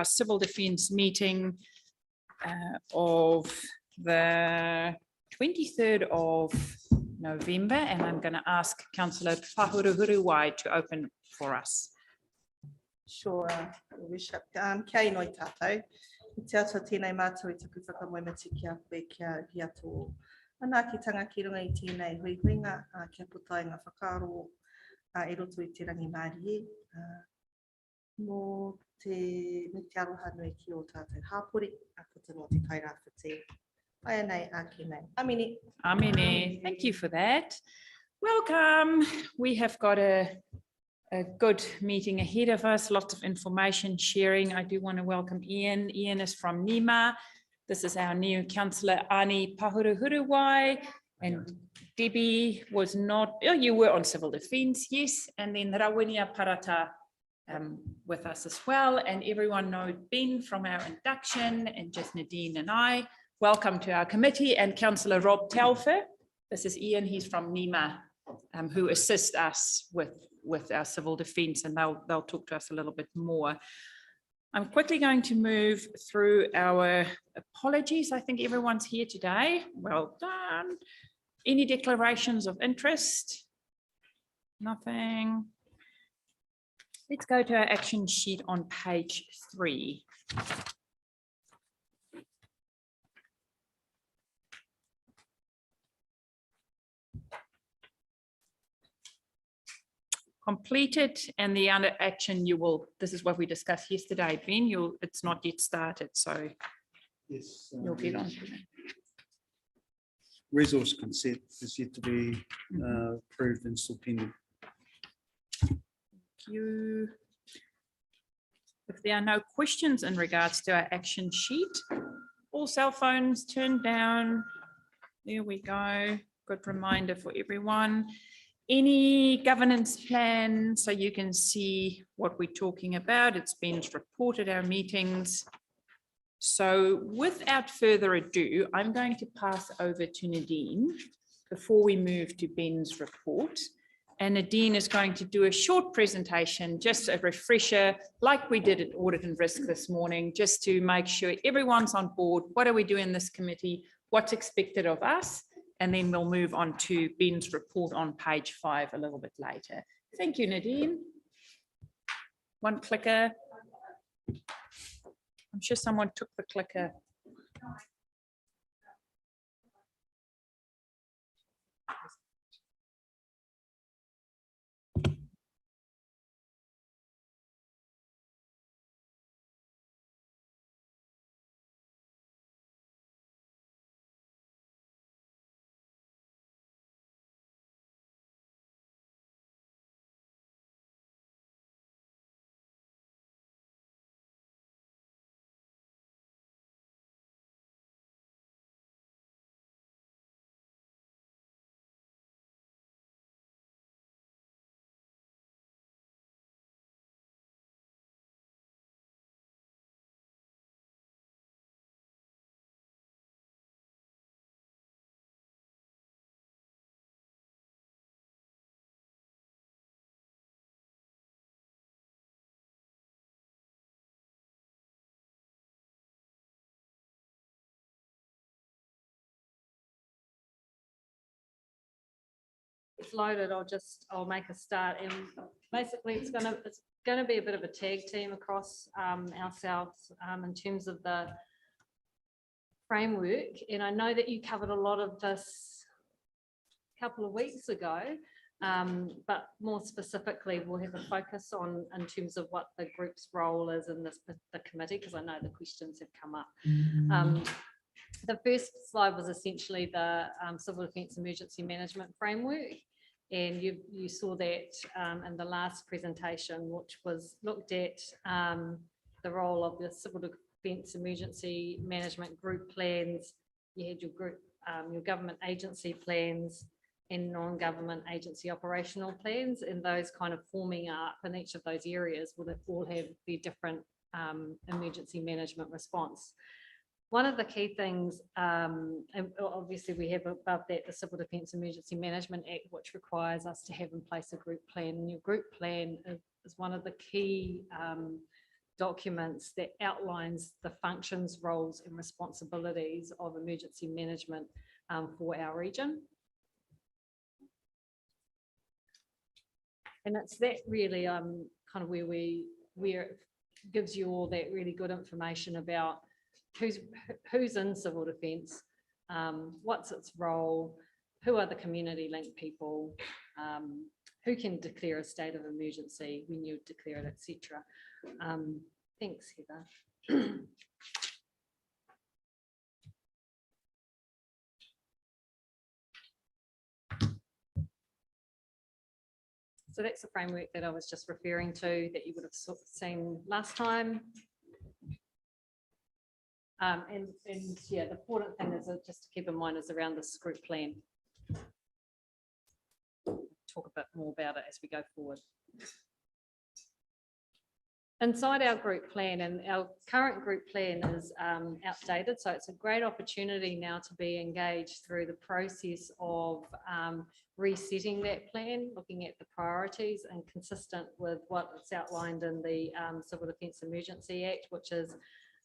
our civil defence meeting of the 23rd of November, and I'm going to ask Councillor Pahuruhuruwai to open for us. Sure, Bishop. Kia ino I tātou. I te atua tēnei mātou I taku whakamoemati kia koe kia hia tō. Anakitanga ki runga I tēnei huihuinga, kia putai ngā whakaaro e roto I te rangi Māori e. Mō te aroha nui ki o tātou hāpori, a puta no te taira whate. Aia nei, ake nei. Amine. Amine, thank you for that. Welcome. We have got a good meeting ahead of us, lots of information sharing. I do want to welcome Ian. Ian is from NEMA. This is our new councillor, Ani Pahuruhuruwai. And Debbie was not, oh, you were on civil defence, yes. And then Rawinia Parata with us as well. And everyone knows Ben from our induction, and just Nadine and I. Welcome to our committee, and Councillor Rob Telfer. This is Ian, he's from NEMA, who assist us with our civil defence, and they'll talk to us a little bit more. I'm quickly going to move through our apologies. I think everyone's here today. Well done. Any declarations of interest? Nothing. Let's go to our action sheet on page 3. Completed, and the under action you will, this is what we discussed yesterday, Ben, it's not yet started, so yes, you'll get on to that. Resource consent is yet to be approved and still pending. Thank you. If there are no questions in regards to our action sheet, all cell phones turned down. There we go. Good reminder for everyone. Any governance plan, so you can see what we're talking about. It's been reported our meetings. So without further ado, I'm going to pass over to Nadine before we move to Ben's report. And Nadine is going to do a short presentation, just a refresher, like we did at Audit and Risk this morning, just to make sure everyone's on board. What are we doing in this committee? What's expected of us? And then we'll move on to Ben's report on page 5 a little bit later. Thank you, Nadine. One clicker. I'm sure someone took the clicker. It's loaded. I'll make a start, and basically it's gonna be a bit of a tag team across ourselves in terms of the framework. And I know that you covered a lot of this a couple of weeks ago, but more specifically we'll have a focus on in terms of what the group's role is in the committee, because I know the questions have come up. The first slide was essentially the Civil Defence Emergency Management Framework, and you saw that in the last presentation, which was looked at the role of the Civil Defence Emergency Management Group plans. You had your group, your government agency plans, and non-government agency operational plans, and those kind of forming up in each of those areas will all have their different emergency management response. One of the key things, and obviously we have above that the Civil Defence Emergency Management Act, which requires us to have in place a group plan. And your group plan is one of the key documents that outlines the functions, roles and responsibilities of emergency management for our region. And it's that really kind of where it gives you all that really good information about who's in civil defence, what's its role, who are the community linked people, who can declare a state of emergency when you declare it, etc. Thanks, Heather. So that's the framework that I was just referring to that you would have seen last time. And yeah, the important thing is just to keep in mind is around this group plan. Talk a bit more about it as we go forward. Inside our group plan, and our current group plan is outdated, so it's a great opportunity now to be engaged through the process of resetting that plan, looking at the priorities and consistent with what's outlined in the Civil Defence Emergency Act, which is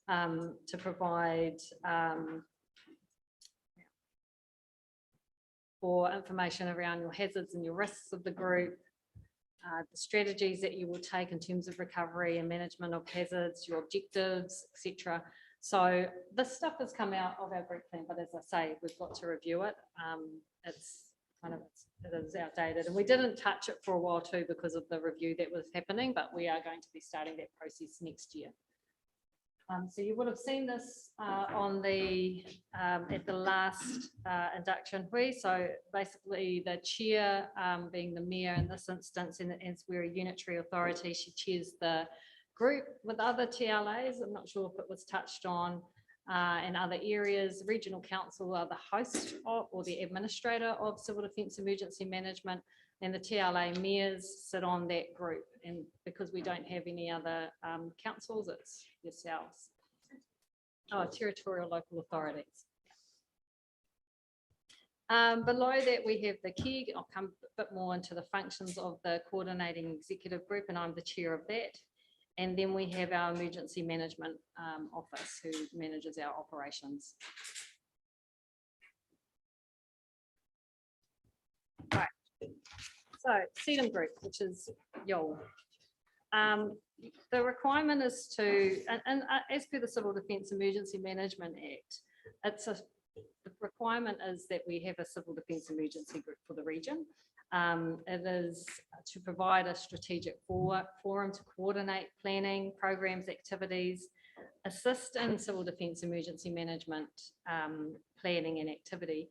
to provide for information around your hazards and your risks of the group, the strategies that you will take in terms of recovery and management of hazards, your objectives, etc. So this stuff has come out of our group plan, but as I say, we've got to review it. It is outdated, and we didn't touch it for a while too because of the review that was happening, but we are going to be starting that process next year. So you would have seen this on the at the last induction hui. So basically the chair being the mayor in this instance, and as we're a unitary authority, she chairs the group with other TLAs. I'm not sure if it was touched on in other areas. Regional council are the host of, or the administrator of Civil Defence Emergency Management, and the TLA mayors sit on that group. And because we don't have any other councils, it's yourselves. Oh, territorial local authorities. Below that, we have the key. I'll come a bit more into the functions of the coordinating executive group, and I'm the chair of that. And then we have our emergency management office, who manages our operations. Right. So CDEM group, which is YOL. The requirement is to, and as per the Civil Defence Emergency Management Act, the requirement is that we have a Civil Defence Emergency group for the region. It is to provide a strategic forum to coordinate planning, programs, activities, assist in Civil Defence Emergency Management planning and activity.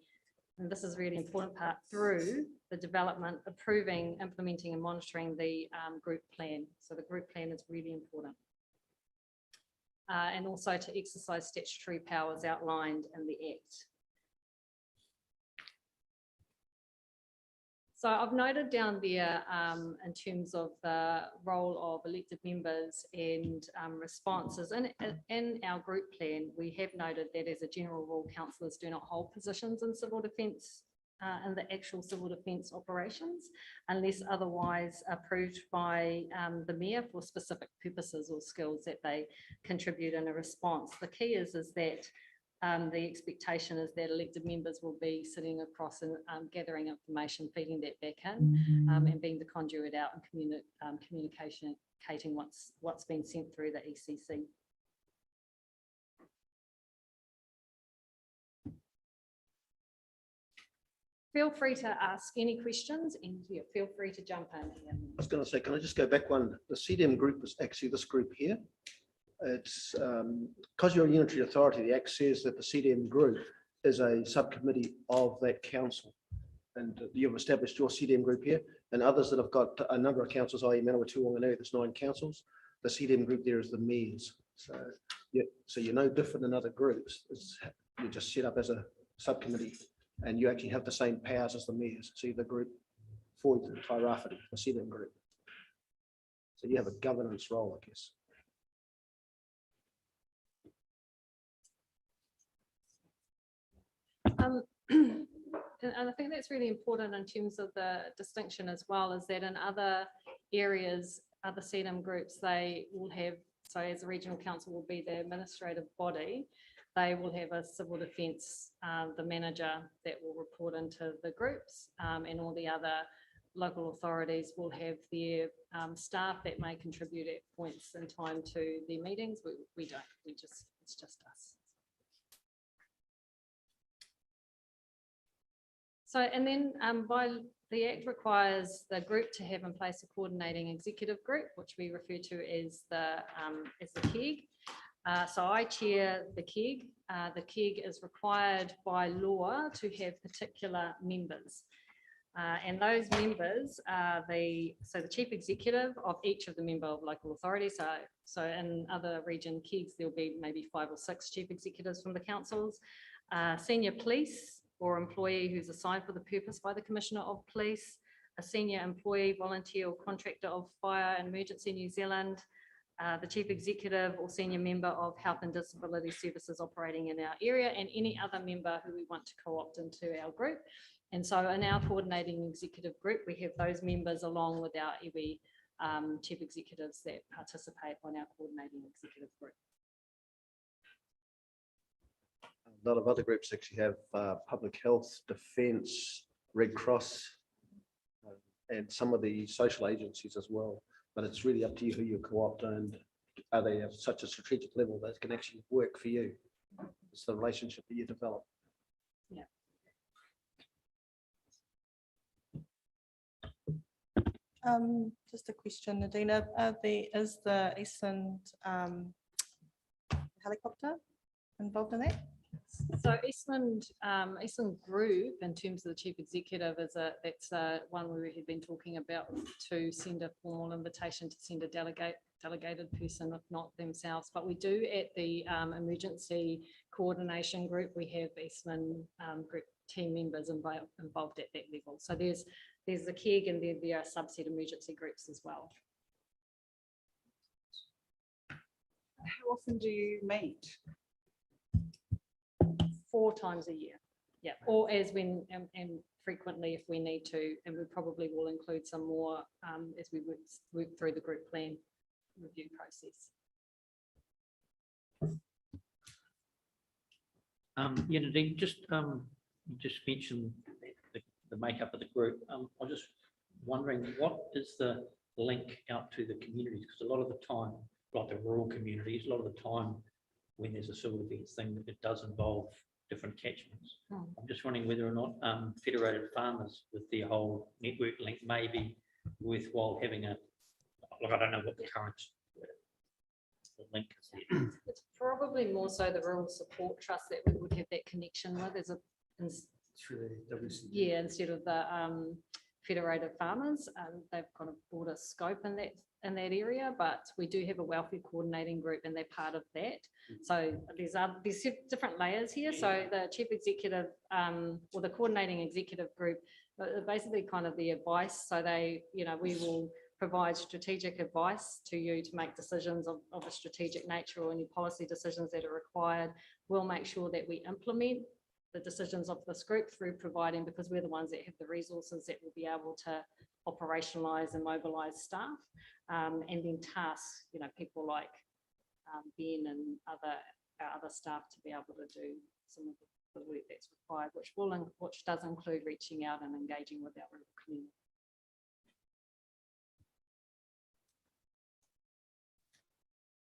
And this is a really important part through the development, approving, implementing and monitoring the group plan. So the group plan is really important. And also to exercise statutory powers outlined in the Act. So I've noted down there in terms of the role of elected members and responses. In our group plan, we have noted that as a general rule, councillors do not hold positions in civil defence, in the actual civil defence operations, unless otherwise approved by the mayor for specific purposes or skills that they contribute in a response. The key is that the expectation is that elected members will be sitting across and gathering information, feeding that back in, and being the conduit out and communicating what's been sent through the ECC. Feel free to ask any questions, and yeah, feel free to jump in. I was going to say, can I just go back one? The CDEM group is actually this group here. It's because you're a unitary authority, the Act says that the CDEM group is a subcommittee of that council. And you've established your CDEM group here, and others that have got a number of councils, i.e. Manawatu Whanganui, there's 9 councils. The CDEM group there is the mayors. So, yeah, so you're no different than other groups. You're just set up as a subcommittee, and you actually have the same powers as the mayors. So you're the group for the Tairāwhiti, the CDEM group. So you have a governance role, I guess. And I think that's really important in terms of the distinction as well, is that in other areas, other CDEM groups, they will have So as the regional council will be the administrative body, they will have a civil defence, the manager that will report into the groups, and all the other local authorities will have their staff that may contribute at points in time to their meetings. We don't, it's just us. So, and then by the Act requires the group to have in place a coordinating executive group, which we refer to as the KEG. So I chair the KEG. The KEG is required by law to have particular members. And those members are the chief executive of each of the member of local authority. So in other region KEGs, there'll be maybe 5 or 6 chief executives from the councils, senior police or employee who's assigned for the purpose by the Commissioner of Police, a senior employee, volunteer or contractor of Fire and Emergency New Zealand, the chief executive or senior member of Health and Disability Services operating in our area, and any other member who we want to co-opt into our group. And so in our coordinating executive group, we have those members along with our iwi chief executives that participate on our coordinating executive group. A lot of other groups actually have public health, defence, Red Cross, and some of the social agencies as well. But it's really up to you who you co-opt, and are they at such a strategic level that can actually work for you? It's the relationship that you develop. Yeah. Just a question, Nadina. Is the Eastland helicopter involved in that? So Eastland Group, in terms of the chief executive, that's one we had been talking about, to send a formal invitation to send a delegated person, if not themselves. But we do at the emergency coordination group, we have Eastland Group team members involved at that level. So there's the KEG, and there are subset emergency groups as well. How often do you meet? 4 times a year, yeah, or as when and frequently if we need to, and we probably will include some more as we work through the group plan review process. Yeah, Nadine, you just mentioned the makeup of the group. I'm just wondering, what is the link out to the communities? Because a lot of the time, like the rural communities, a lot of the time when there's a civil defence thing, it does involve different catchments. I'm just wondering whether or not federated farmers with their whole network link may be worthwhile having a, like, I don't know what the current link is there. It's probably more so the Rural Support Trust that we would have that connection with, as a Through the WC. yeah, instead of the federated farmers. They've got a broader scope in that area, but we do have a welfare coordinating group, and they're part of that. So there's different layers here. So the chief executive or the coordinating executive group, basically kind of the advice. So they, we will provide strategic advice to you to make decisions of a strategic nature, or any policy decisions that are required. We'll make sure that we implement the decisions of this group through providing, because we're the ones that have the resources that will be able to operationalize and mobilize staff, and then task, people like Ben and our other staff to be able to do some of the work that's required, which does include reaching out and engaging with our rural community.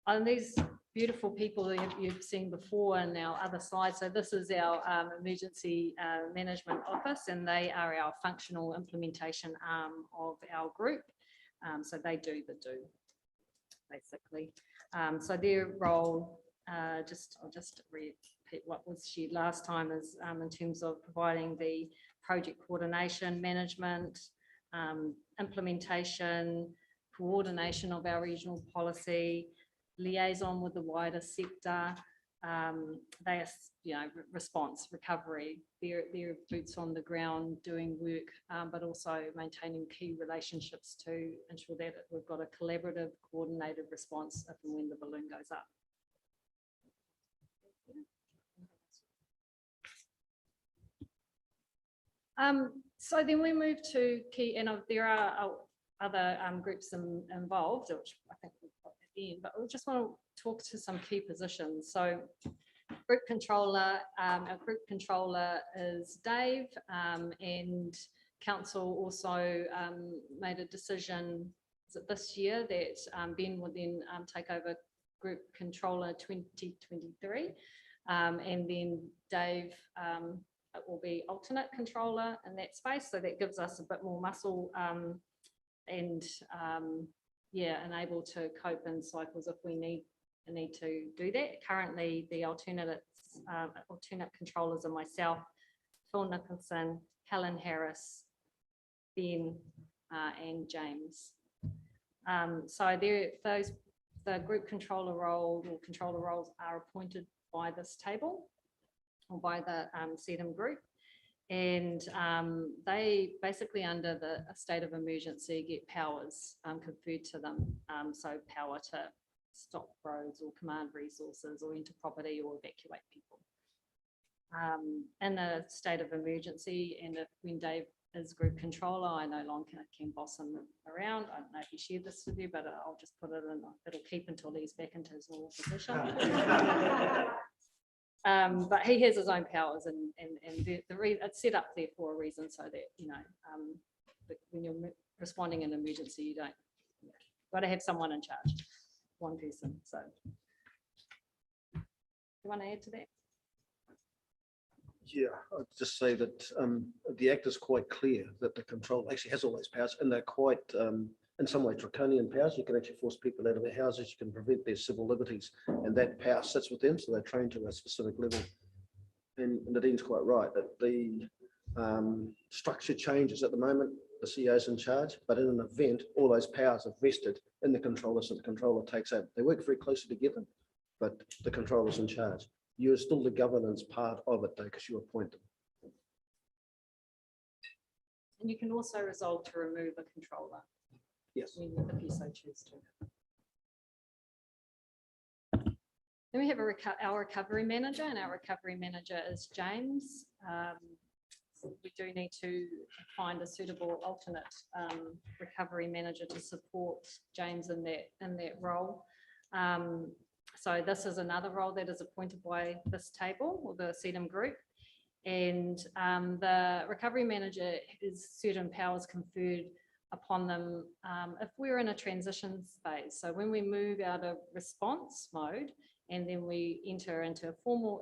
And these beautiful people that you've seen before in our other slides. So this is our emergency management office, and they are our functional implementation arm of our group. So they do the do, basically. So their role, I'll just repeat what was shared last time, is in terms of providing the project coordination, management, implementation, coordination of our regional policy, liaison with the wider sector. They are, response, recovery, their boots on the ground doing work, but also maintaining key relationships to ensure that we've got a collaborative, coordinated response if and when the balloon goes up. So then we move to key, and there are other groups involved, which I think we've got the end, but we just want to talk to some key positions. So group controller, our group controller is Dave, and council also made a decision this year that Ben would then take over group controller 2023, and then Dave will be alternate controller in that space. So that gives us a bit more muscle and able to cope in cycles if we need to do that. Currently, the alternate controllers are myself, Phil Nicholson, Helen Harris, Ben, and James. So the group controller role or controller roles are appointed by this table or by the CDEM group. And they basically under a state of emergency get powers conferred to them. So power to stop roads or command resources or enter property or evacuate people. In a state of emergency, and when Dave is group controller, I no longer can boss him around. I don't know if he shared this with you, but I'll just put it in, it'll keep until he's back into his normal position. But he has his own powers, and it's set up there for a reason, so that, you know, when you're responding in an emergency, you got to have someone in charge, one person. So, you want to add to that? Yeah, I'd just say that the Act is quite clear that the control actually has all those powers, and they're quite, in some way, draconian powers. You can actually force people out of their houses, you can prevent their civil liberties, and that power sits with them, so they're trained to a specific level. And Nadine's quite right, that the structure changes at the moment, the CEO is in charge, but in an event, all those powers are vested in the controller, so the controller takes over. They work very closely together, but the controller's in charge. You're still the governance part of it though, because you appoint them. And you can also resolve to remove a controller. Yes. If you so choose to. Then we have our recovery manager, and our recovery manager is James. We do need to find a suitable alternate recovery manager to support James in that role. So this is another role that is appointed by this table or the CDEM group. And the recovery manager has certain powers conferred upon them if we're in a transition phase. So when we move out of response mode and then we enter into a formal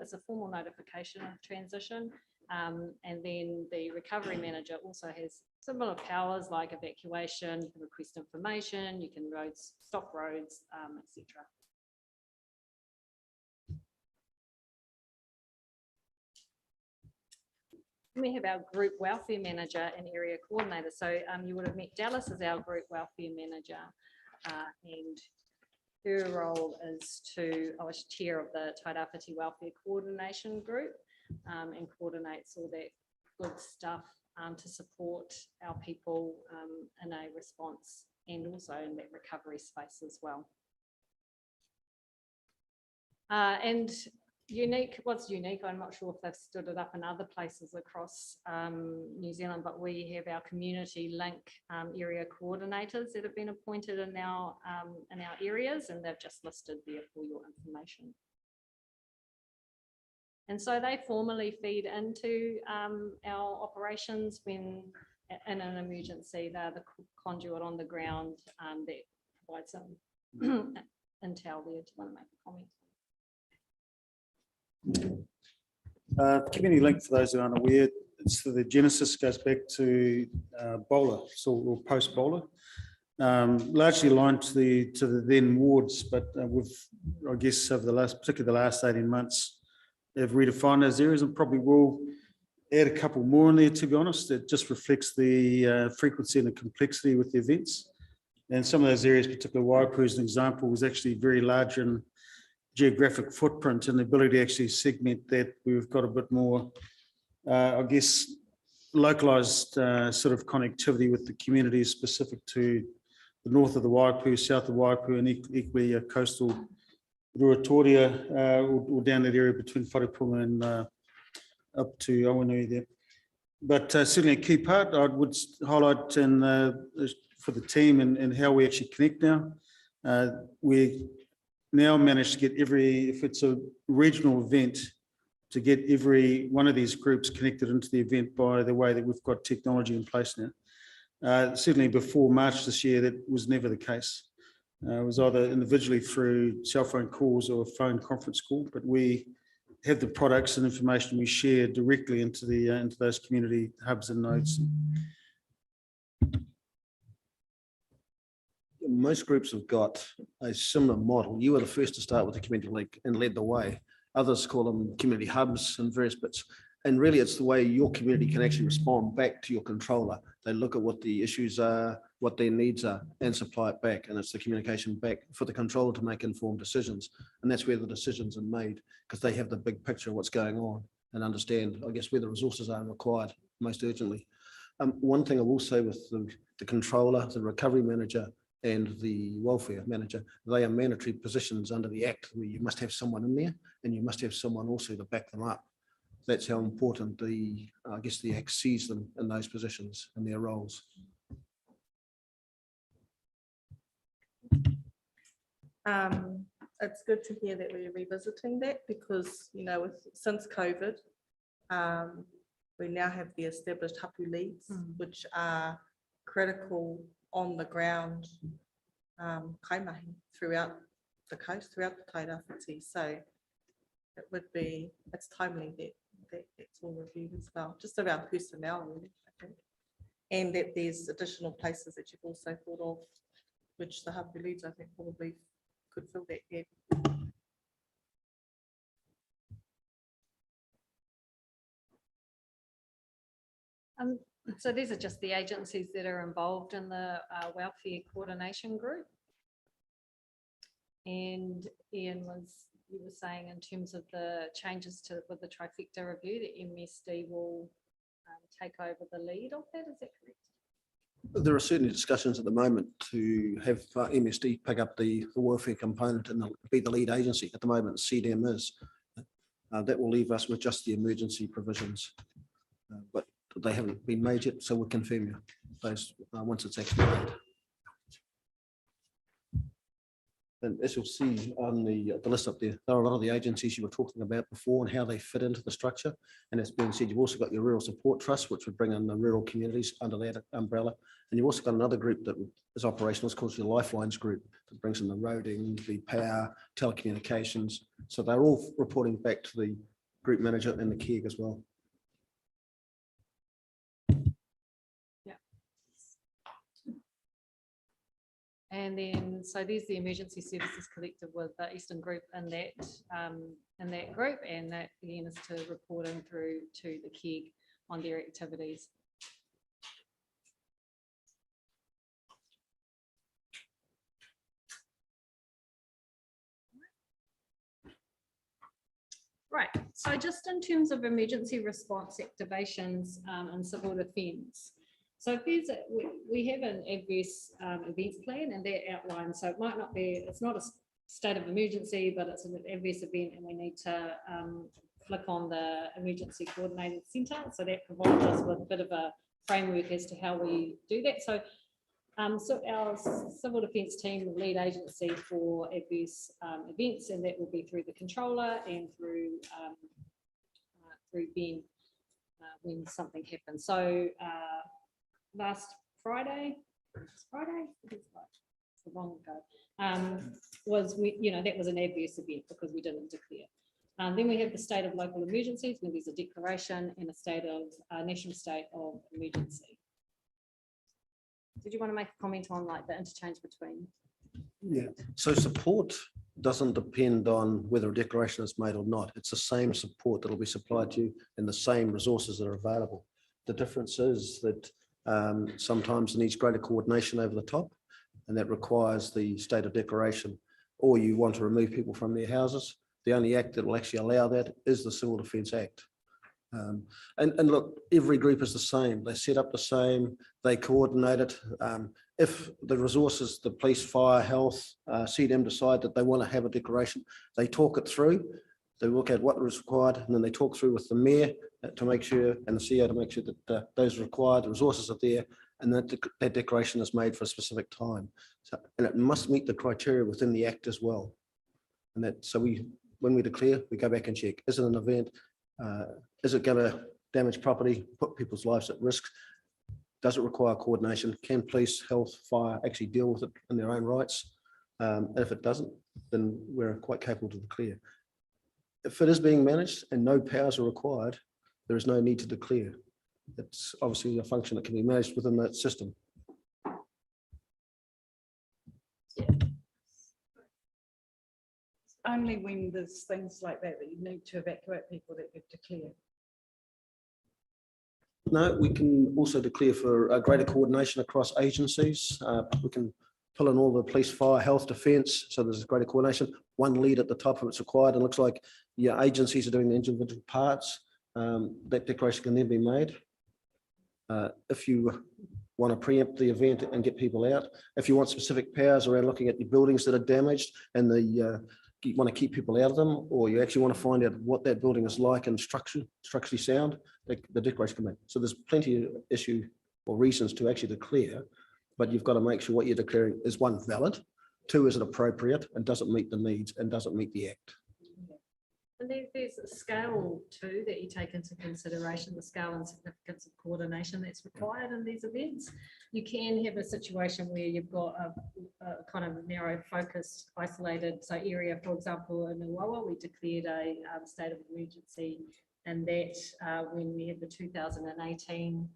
notification of transition, and then the recovery manager also has similar powers like evacuation, you can request information, you can stop roads, etc. We have our group welfare manager and area coordinator. So you would have met Dallas as our group welfare manager, and her role is as chair of the Tairāwhiti Welfare Coordination Group, and coordinates all that good stuff to support our people in a response and also in that recovery space as well. And what's unique, I'm not sure if they've stood it up in other places across New Zealand, but we have our community link area coordinators that have been appointed in our areas, and they've just listed there for your information. And so they formally feed into our operations when in an emergency. They're the conduit on the ground that provides some intel there. Do you want to make a comment? Community link, for those who aren't aware, the genesis goes back to Bowler, or post Bowler, largely aligned to the then wards, but we've, I guess, over particularly the last 18 months, have redefined those areas, and probably will add a couple more in there. To be honest, it just reflects the frequency and the complexity with the events, and some of those areas, particularly Waipu as an example, was actually very large in geographic footprint, and the ability to actually segment that. We've got a bit more, I guess, localized sort of connectivity with the communities specific to the north of the Waipu, south of Waipu, and equally coastal Ruatoria, or down that area between Wharepunga and up to Awanui there. But certainly a key part I would highlight for the team and how we actually connect now. We now managed to get if it's a regional event, to get every one of these groups connected into the event by the way that we've got technology in place now. Certainly before March this year, that was never the case. It was either individually through cell phone calls or a phone conference call, but we have the products and information we share directly into those community hubs and nodes. Most groups have got a similar model. You were the first to start with the community link and led the way. Others call them community hubs and various bits. And really it's the way your community can actually respond back to your controller. They look at what the issues are, what their needs are, and supply it back. And it's the communication back for the controller to make informed decisions. And that's where the decisions are made, because they have the big picture of what's going on and understand, I guess, where the resources are required most urgently. One thing I will say with the controller, the recovery manager, and the welfare manager, they are mandatory positions under the Act, where you must have someone in there and you must have someone also to back them up. That's how important the Act sees them in those positions and their roles. It's good to hear that we're revisiting that, because, you know, since COVID, we now have the established hapu leads, which are critical on the ground, kaimahi throughout the coast, throughout the Tairāwhiti. So it's timely that it's all reviewed as well, just around personnel, really, I think. And that there's additional places that you've also thought of, which the hapu leads, I think, probably could fill that gap. So these are just the agencies that are involved in the welfare coordination group. And Ian, you were saying in terms of the changes with the trifecta review, that MSD will take over the lead of that, is that correct? There are certainly discussions at the moment to have MSD pick up the welfare component and be the lead agency. At the moment, CDEM is. That will leave us with just the emergency provisions. But they haven't been made yet, so we'll confirm you those once it's actually made. And as you'll see on the list up there, there are a lot of the agencies you were talking about before and how they fit into the structure. And as being said, you've also got your Rural Support Trust, which would bring in the rural communities under that umbrella. And you've also got another group that is operational, it's called your Lifelines group, that brings in the roading, the power, telecommunications. So they're all reporting back to the group manager and the KEG as well. And then, so there's the emergency services collective with the Eastern group in that group, and that again is to report in through to the KEG on their activities. Right, so just in terms of emergency response activations and civil defence. So if there's we have an adverse events plan, and that outlines, so it might not be, it's not a state of emergency, but it's an adverse event, and we need to click on the emergency coordinated centre. So that provides us with a bit of a framework as to how we do that. So so our civil defence team will lead agency for adverse events, and that will be through the controller and through Ben when something happens. So last Friday, so long ago, was that was an adverse event because we didn't declare. Then we have the state of local emergencies, when there's a declaration, and a state of national state of emergency. Did you want to make a comment on like the interchange between? Yeah, so support doesn't depend on whether a declaration is made or not. It's the same support that will be supplied to you and the same resources that are available. The difference is that sometimes it needs greater coordination over the top, and that requires the state of declaration, or you want to remove people from their houses. The only act that will actually allow that is the Civil Defence Act. And look, every group is the same. They set up the same, they coordinate it. If the resources, the police, fire, health, CDEM decide that they want to have a declaration, they talk it through, they look at what is required, and then they talk through with the mayor to make sure, and the CEO to make sure that those required, the resources are there, and that declaration is made for a specific time. So, and it must meet the criteria within the Act as well. And that, so when we declare, we go back and check, is it an event? Is it going to damage property, put people's lives at risk? Does it require coordination? Can police, health, fire actually deal with it in their own rights? And if it doesn't, then we're quite capable to declare. If it is being managed and no powers are required, there is no need to declare. It's obviously a function that can be managed within that system. Only when there's things like that that you need to evacuate people that you declare. No, we can also declare for a greater coordination across agencies. We can pull in all the police, fire, health, defence, so there's greater coordination. One lead at the top if it's required. It looks like your agencies are doing the individual parts. That declaration can then be made. If you want to preempt the event and get people out, if you want specific powers around looking at your buildings that are damaged and you want to keep people out of them, or you actually want to find out what that building is like and structurally sound, the declaration can make. So there's plenty of issue or reasons to actually declare, but you've got to make sure what you're declaring is, one, valid, two, is it appropriate and doesn't meet the needs and doesn't meet the Act. And there's a scale too that you take into consideration, the scale and significance of coordination that's required in these events. You can have a situation where you've got a kind of narrow focused, isolated area. For example, in Uwawa, we declared a state of emergency, and that when we had the 2018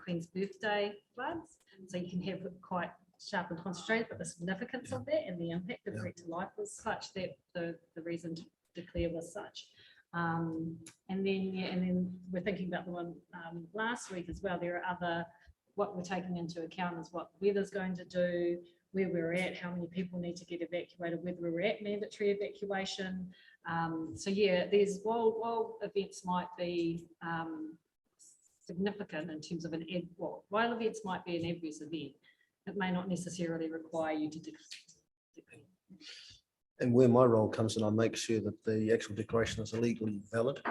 Queen's Birthday floods. So you can have it quite sharp and concentrated, but the significance of that and the impact of threat to life was such that the reason to declare was such. And then we're thinking about the one last week as well. There are other, what we're taking into account is what weather's going to do, where we're at, how many people need to get evacuated, whether we're at mandatory evacuation. So yeah, there's, while events might be significant in terms of while events might be an adverse event, it may not necessarily require you to declare. And where my role comes in, I make sure that the actual declaration is legally valid.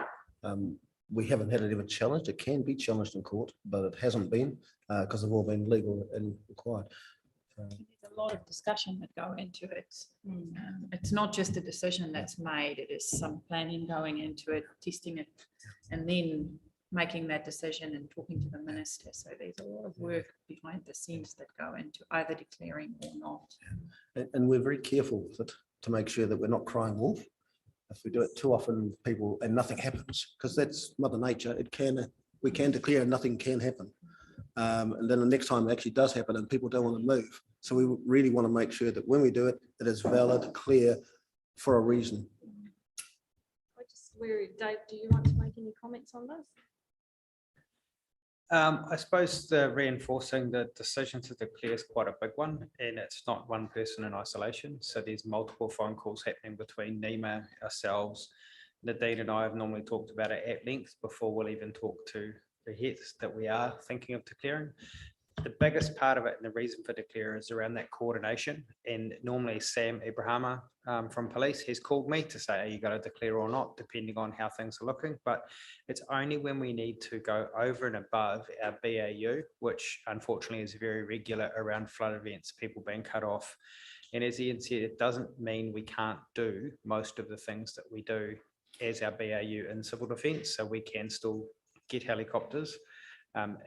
We haven't had it ever challenged. It can be challenged in court, but it hasn't been because they've all been legal and required. There's a lot of discussion that go into it. It's not just a decision that's made. It is some planning going into it, testing it, and then making that decision and talking to the minister. So there's a lot of work behind the scenes that go into either declaring or not. And we're very careful with it to make sure that we're not crying wolf. If we do it too often, people, and nothing happens, because that's Mother Nature. We can declare and nothing can happen. And then the next time it actually does happen and people don't want to move. So we really want to make sure that when we do it, it is valid, clear, for a reason. Dave, do you want to make any comments on this? I suppose the reinforcing the decision to declare is quite a big one, and it's not one person in isolation. So there's multiple phone calls happening between Nima, ourselves. Nadine and I have normally talked about it at length before we'll even talk to the heads that we are thinking of declaring. The biggest part of it and the reason for declaring is around that coordination. And normally Sam Abrahama from police has called me to say, are you going to declare or not, depending on how things are looking. But it's only when we need to go over and above our BAU, which unfortunately is very regular around flood events, people being cut off. And as Ian said, it doesn't mean we can't do most of the things that we do as our BAU in civil defence. So we can still get helicopters.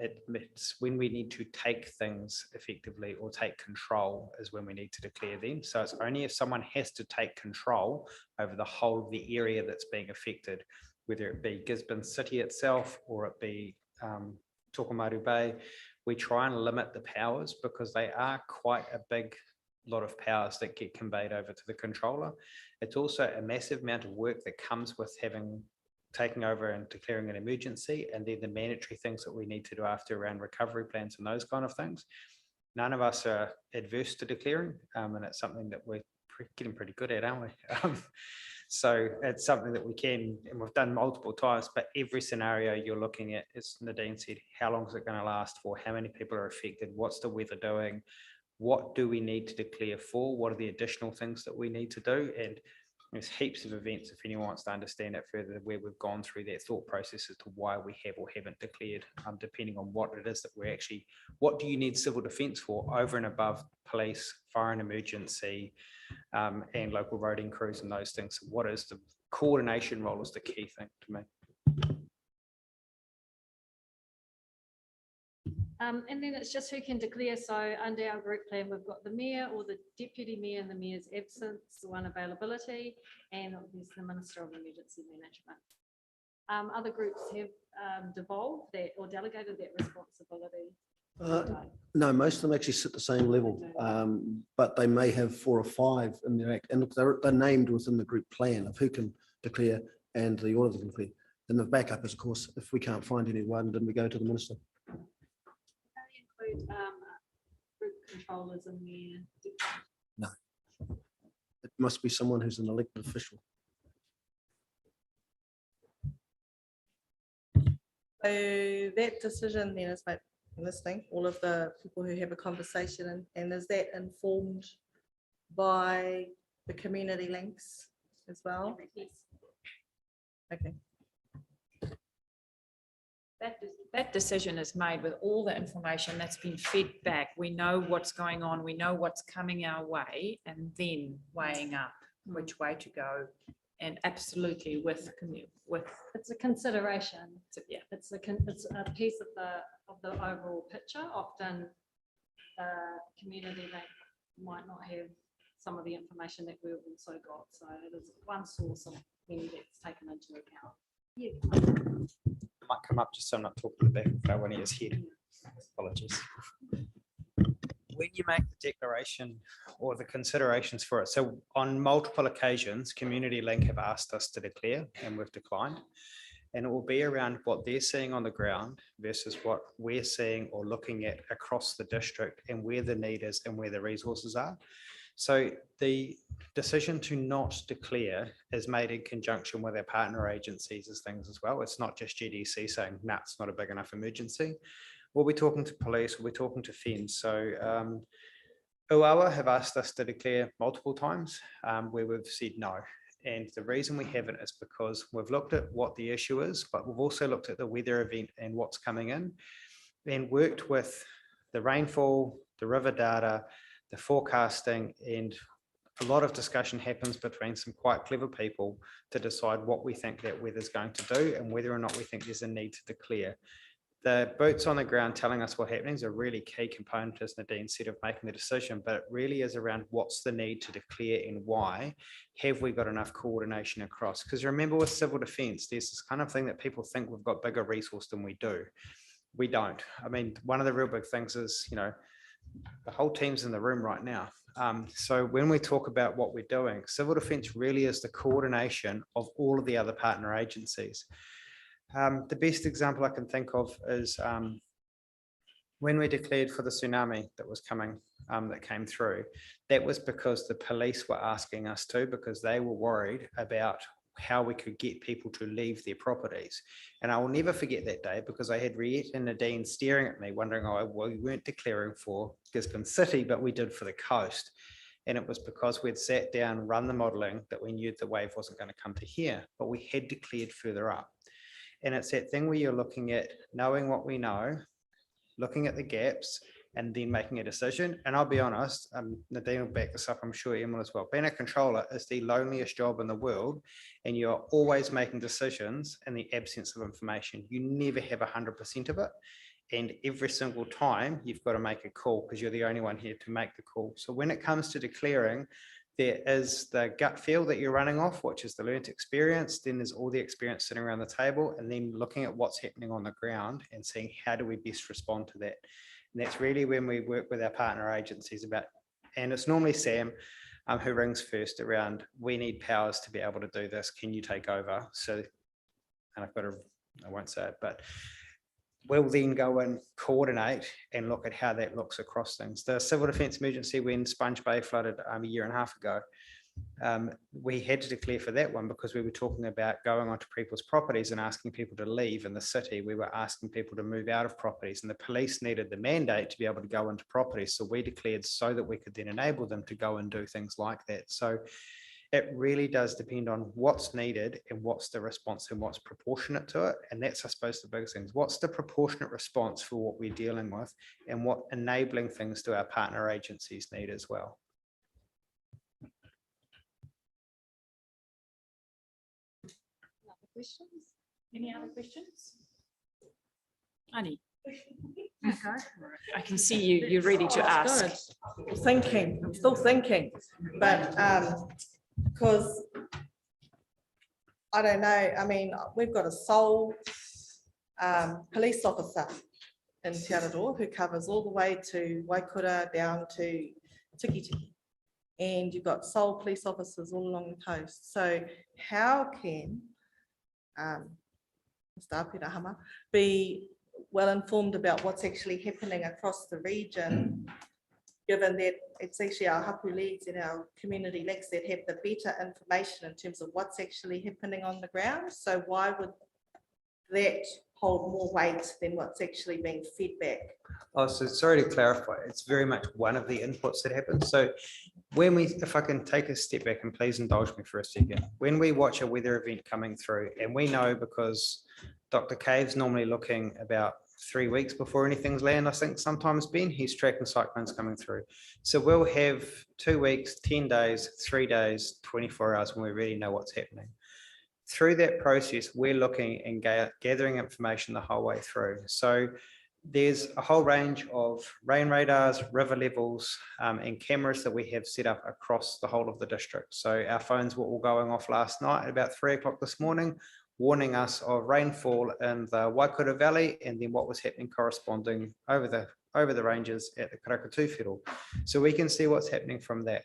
It's when we need to take things effectively or take control is when we need to declare them. So it's only if someone has to take control over the whole of the area that's being affected, whether it be Gisborne City itself or it be Tokomaru Bay, we try and limit the powers because they are quite a big lot of powers that get conveyed over to the controller. It's also a massive amount of work that comes with taking over and declaring an emergency, and then the mandatory things that we need to do after around recovery plans and those kind of things. None of us are adverse to declaring, and it's something that we're getting pretty good at, aren't we? So it's something that we can, and we've done multiple times, but every scenario you're looking at, as Nadine said, how long is it going to last for? How many people are affected? What's the weather doing? What do we need to declare for? What are the additional things that we need to do? And There's heaps of events, if anyone wants to understand it further, where we've gone through that thought process as to why we have or haven't declared, depending on what it is that we're actually, what do you need civil defence for over and above police, fire and emergency, and local roading crews and those things. What is the coordination role is the key thing to me. And then it's just who can declare. So under our group plan, we've got the mayor or the deputy mayor in the mayor's absence, the unavailability, and there's the Minister of Emergency Management. Other groups have devolved that or delegated that responsibility. No, most of them actually sit the same level, but they may have 4 or 5 in their act. And look, they're named within the group plan of who can declare and the auditor can declare. And the backup is, of course, if we can't find anyone, then we go to the minister. They include group controllers in there. No. It must be someone who's an elected official. So that decision then is like listening, all of the people who have a conversation, and is that informed by the community links as well? Yes. Okay. That decision is made with all the information that's been fed back. We know what's going on, we know what's coming our way, and then weighing up which way to go. And absolutely with. It's a consideration. Yeah. It's a piece of the overall picture. Often community that might not have some of the information that we've also got. So it is one source of many that's taken into account. Yeah. Might come up just so I'm not talking to the back of no one ears head. Apologies. When you make the declaration or the considerations for it, so on multiple occasions, Community Link have asked us to declare and we've declined. And it will be around what they're seeing on the ground versus what we're seeing or looking at across the district and where the need is and where the resources are. So the decision to not declare is made in conjunction with our partner agencies as things as well. It's not just GDC saying, nah, it's not a big enough emergency. We'll be talking to police, we'll be talking to FENS. So Uawa have asked us to declare multiple times where we've said no. And the reason we haven't is because we've looked at what the issue is, but we've also looked at the weather event and what's coming in and worked with the rainfall, the river data, the forecasting, and a lot of discussion happens between some quite clever people to decide what we think that weather is going to do and whether or not we think there's a need to declare. The boots on the ground telling us what happening is a really key component, as Nadine said, of making the decision, but it really is around what's the need to declare and why. Have we got enough coordination across? Because remember with civil defence, there's this kind of thing that people think we've got bigger resource than we do. We don't. I mean, one of the real big things is, you know, the whole team's in the room right now. So when we talk about what we're doing, civil defence really is the coordination of all of the other partner agencies. The best example I can think of is when we declared for the tsunami that was coming, that came through. That was because the police were asking us to, because they were worried about how we could get people to leave their properties. And I will never forget that day because I had Riette and Nadine staring at me wondering, oh, well, we weren't declaring for Gisborne City, but we did for the coast. And it was because we'd sat down, run the modelling that we knew the wave wasn't going to come to here, but we had declared further up. And it's that thing where you're looking at knowing what we know, looking at the gaps, and then making a decision. And I'll be honest, Nadine will back this up, I'm sure Emma as well. Being a controller is the loneliest job in the world, and you're always making decisions in the absence of information. You never have 100% of it. And every single time you've got to make a call because you're the only one here to make the call. So when it comes to declaring, there is the gut feel that you're running off, which is the learnt experience. Then there's all the experience sitting around the table and then looking at what's happening on the ground and seeing how do we best respond to that. And that's really when we work with our partner agencies about, and it's normally Sam who rings first around, we need powers to be able to do this. Can you take over? So, and I've got to, I won't say it, but we'll then go and coordinate and look at how that looks across things. The civil defence emergency when Sponge Bay flooded a year and a half ago, we had to declare for that one because we were talking about going onto people's properties and asking people to leave in the city. We were asking people to move out of properties and the police needed the mandate to be able to go into properties. So we declared so that we could then enable them to go and do things like that. So It really does depend on what's needed and what's the response and what's proportionate to it. And that's, I suppose, the biggest thing. What's the proportionate response for what we're dealing with and what enabling things to our partner agencies need as well. Questions? Any other questions? Annie? I can see you, you're ready to ask. Thinking, I'm still thinking, but because I don't know, I mean, we've got a sole police officer in Te Araroa who covers all the way to Waikura down to Tikitiki. And you've got sole police officers all along the coast. So how can Mr. Apirahama be well informed about what's actually happening across the region, given that it's actually our hapu leads and our community leads that have the better information in terms of what's actually happening on the ground. So why would that hold more weight than what's actually being fed back? Oh, so sorry to clarify, it's very much one of the inputs that happens. So when we, if I can take a step back and please indulge me for a second, when we watch a weather event coming through, and we know because Dr. Cave's normally looking about 3 weeks before anything's land, I think sometimes Ben, he's tracking cyclones coming through. So we'll have 2 weeks, 10 days, 3 days, 24 hours when we really know what's happening. Through that process, we're looking and gathering information the whole way through. So there's a whole range of rain radars, river levels, and cameras that we have set up across the whole of the district. So our phones were all going off last night at about 3 o'clock this morning, warning us of rainfall in the Waikura Valley and then what was happening corresponding over the ranges at the Karakia Fiddle. So we can see what's happening from that.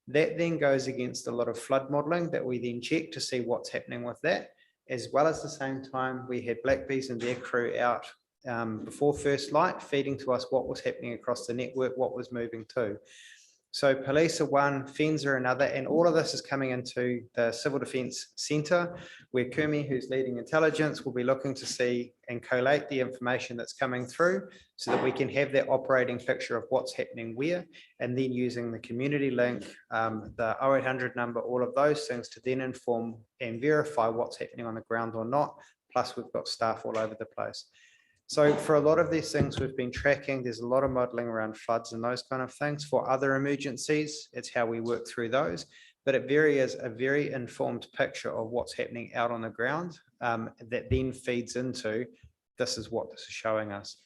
That then goes against a lot of flood modelling that we then check to see what's happening with that. As well as the same time, we had Blackbees and their crew out before first light, feeding to us what was happening across the network, what was moving to. So police are one, FENS are another, and all of this is coming into the Civil Defence Centre, where Kumi, who's leading intelligence, will be looking to see and collate the information that's coming through so that we can have that operating picture of what's happening where, and then using the community link, the 0800 number, all of those things to then inform and verify what's happening on the ground or not. Plus we've got staff all over the place. So for a lot of these things we've been tracking, there's a lot of modeling around floods and those kind of things. For other emergencies, it's how we work through those. But it is a very informed picture of what's happening out on the ground that then feeds into, this is what this is showing us.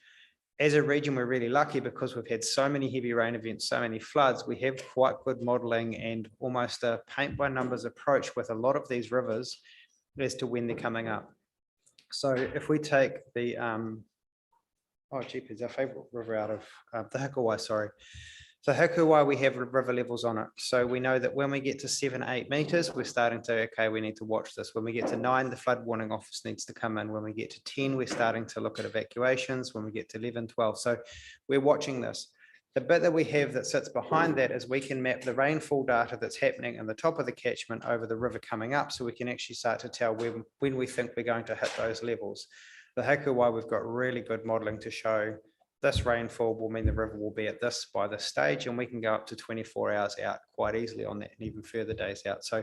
As a region, we're really lucky because we've had so many heavy rain events, so many floods. We have quite good modeling and almost a paint by numbers approach with a lot of these rivers as to when they're coming up. So if we take the oh, jeepers, our favourite river out of the Hikuwai, sorry. So Hikuwai, we have river levels on it. So we know that when we get to 7, 8 meters, we're starting to, okay, we need to watch this. When we get to 9, the flood warning office needs to come in. When we get to 10, we're starting to look at evacuations. When we get to 11, 12. So we're watching this. The bit that we have that sits behind that is we can map the rainfall data that's happening in the top of the catchment over the river coming up. So we can actually start to tell when we think we're going to hit those levels. The Hikuwai, we've got really good modelling to show this rainfall will mean the river will be at this by this stage, and we can go up to 24 hours out quite easily on that and even further days out. So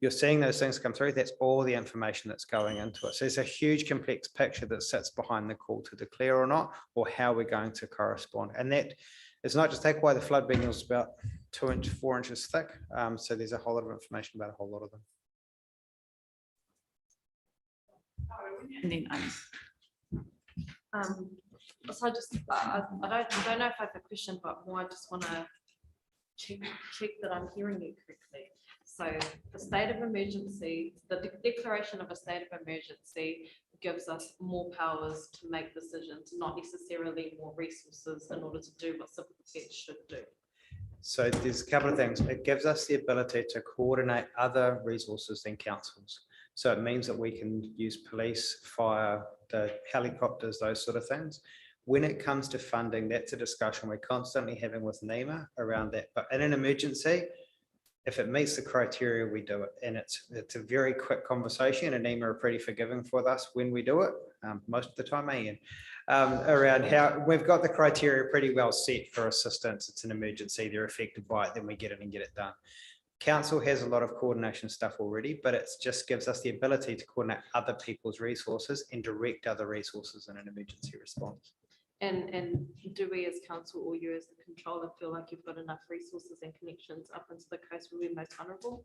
you're seeing those things come through. That's all the information that's going into it. So there's a huge complex picture that sits behind the call to declare or not, or how we're going to correspond. And that is not just Hikuwai, the flood being was about 4 inches thick. So there's a whole lot of information about a whole lot of them. And then So I just, I don't know if I have a question, but more I just want to check that I'm hearing you correctly. So the state of emergency, the declaration of a state of emergency gives us more powers to make decisions, not necessarily more resources in order to do what civil defence should do. So there's a couple of things. It gives us the ability to coordinate other resources than councils. So it means that we can use police, fire, the helicopters, those sort of things. When it comes to funding, that's a discussion we're constantly having with NEMA around that. But in an emergency, if it meets the criteria, we do it. And it's a very quick conversation, and NEMA are pretty forgiving for us when we do it, most of the time, Ian, around how we've got the criteria pretty well set for assistance. It's an emergency, they're affected by it, then we get it and get it done. council has a lot of coordination stuff already, but it just gives us the ability to coordinate other people's resources and direct other resources in an emergency response. And do we as council or you as the controller feel like you've got enough resources and connections up into the coast where we're most vulnerable?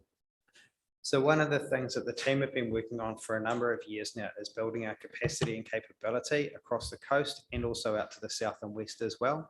So one of the things that the team have been working on for a number of years now is building our capacity and capability across the coast and also out to the south and west as well.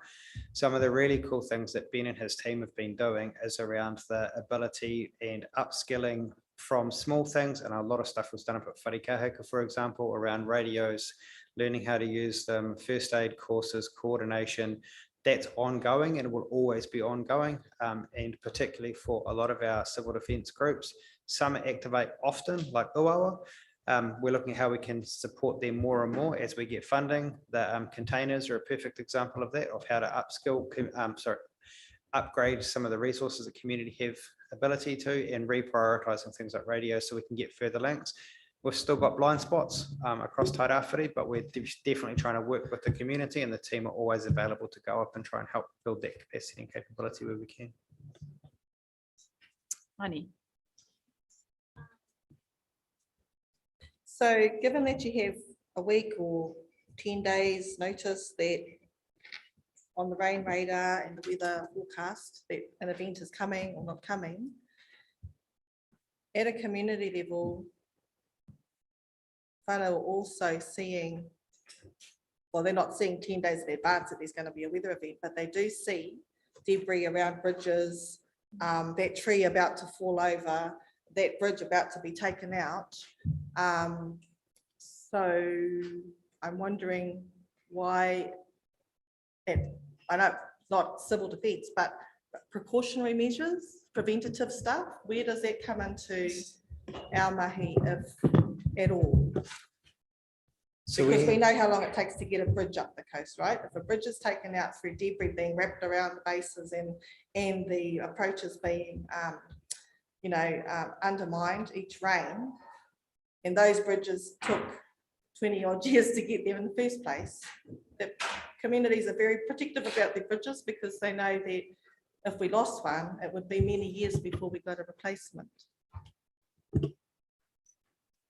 Some of the really cool things that Ben and his team have been doing is around the ability and upskilling from small things, and a lot of stuff was done up at Wharikahaka, for example, around radios, learning how to use them, first aid courses, coordination. That's ongoing and will always be ongoing, and particularly for a lot of our civil defence groups. Some activate often, like Uawa. We're looking at how we can support them more and more as we get funding. The containers are a perfect example of that, of how to upgrade some of the resources that community have ability to, and reprioritizing things like radio so we can get further links. We've still got blind spots across Tairāwhiti, but we're definitely trying to work with the community, and the team are always available to go up and try and help build that capacity and capability where we can. Honey. So given that you have a week or 10 days notice that on the rain radar and the weather forecast that an event is coming or not coming, at a community level, whānau are also seeing, well, they're not seeing 10 days in advance that there's going to be a weather event, but they do see debris around bridges, that tree about to fall over, that bridge about to be taken out. So I'm wondering why, I know not civil defence, but precautionary measures, preventative stuff, where does that come into our mahi, if at all? So Because we know how long it takes to get a bridge up the coast, right? If a bridge is taken out through debris being wrapped around the bases and the approaches being, undermined each rain, and those bridges took 20 odd years to get there in the first place, the communities are very protective about their bridges because they know that if we lost one, it would be many years before we got a replacement.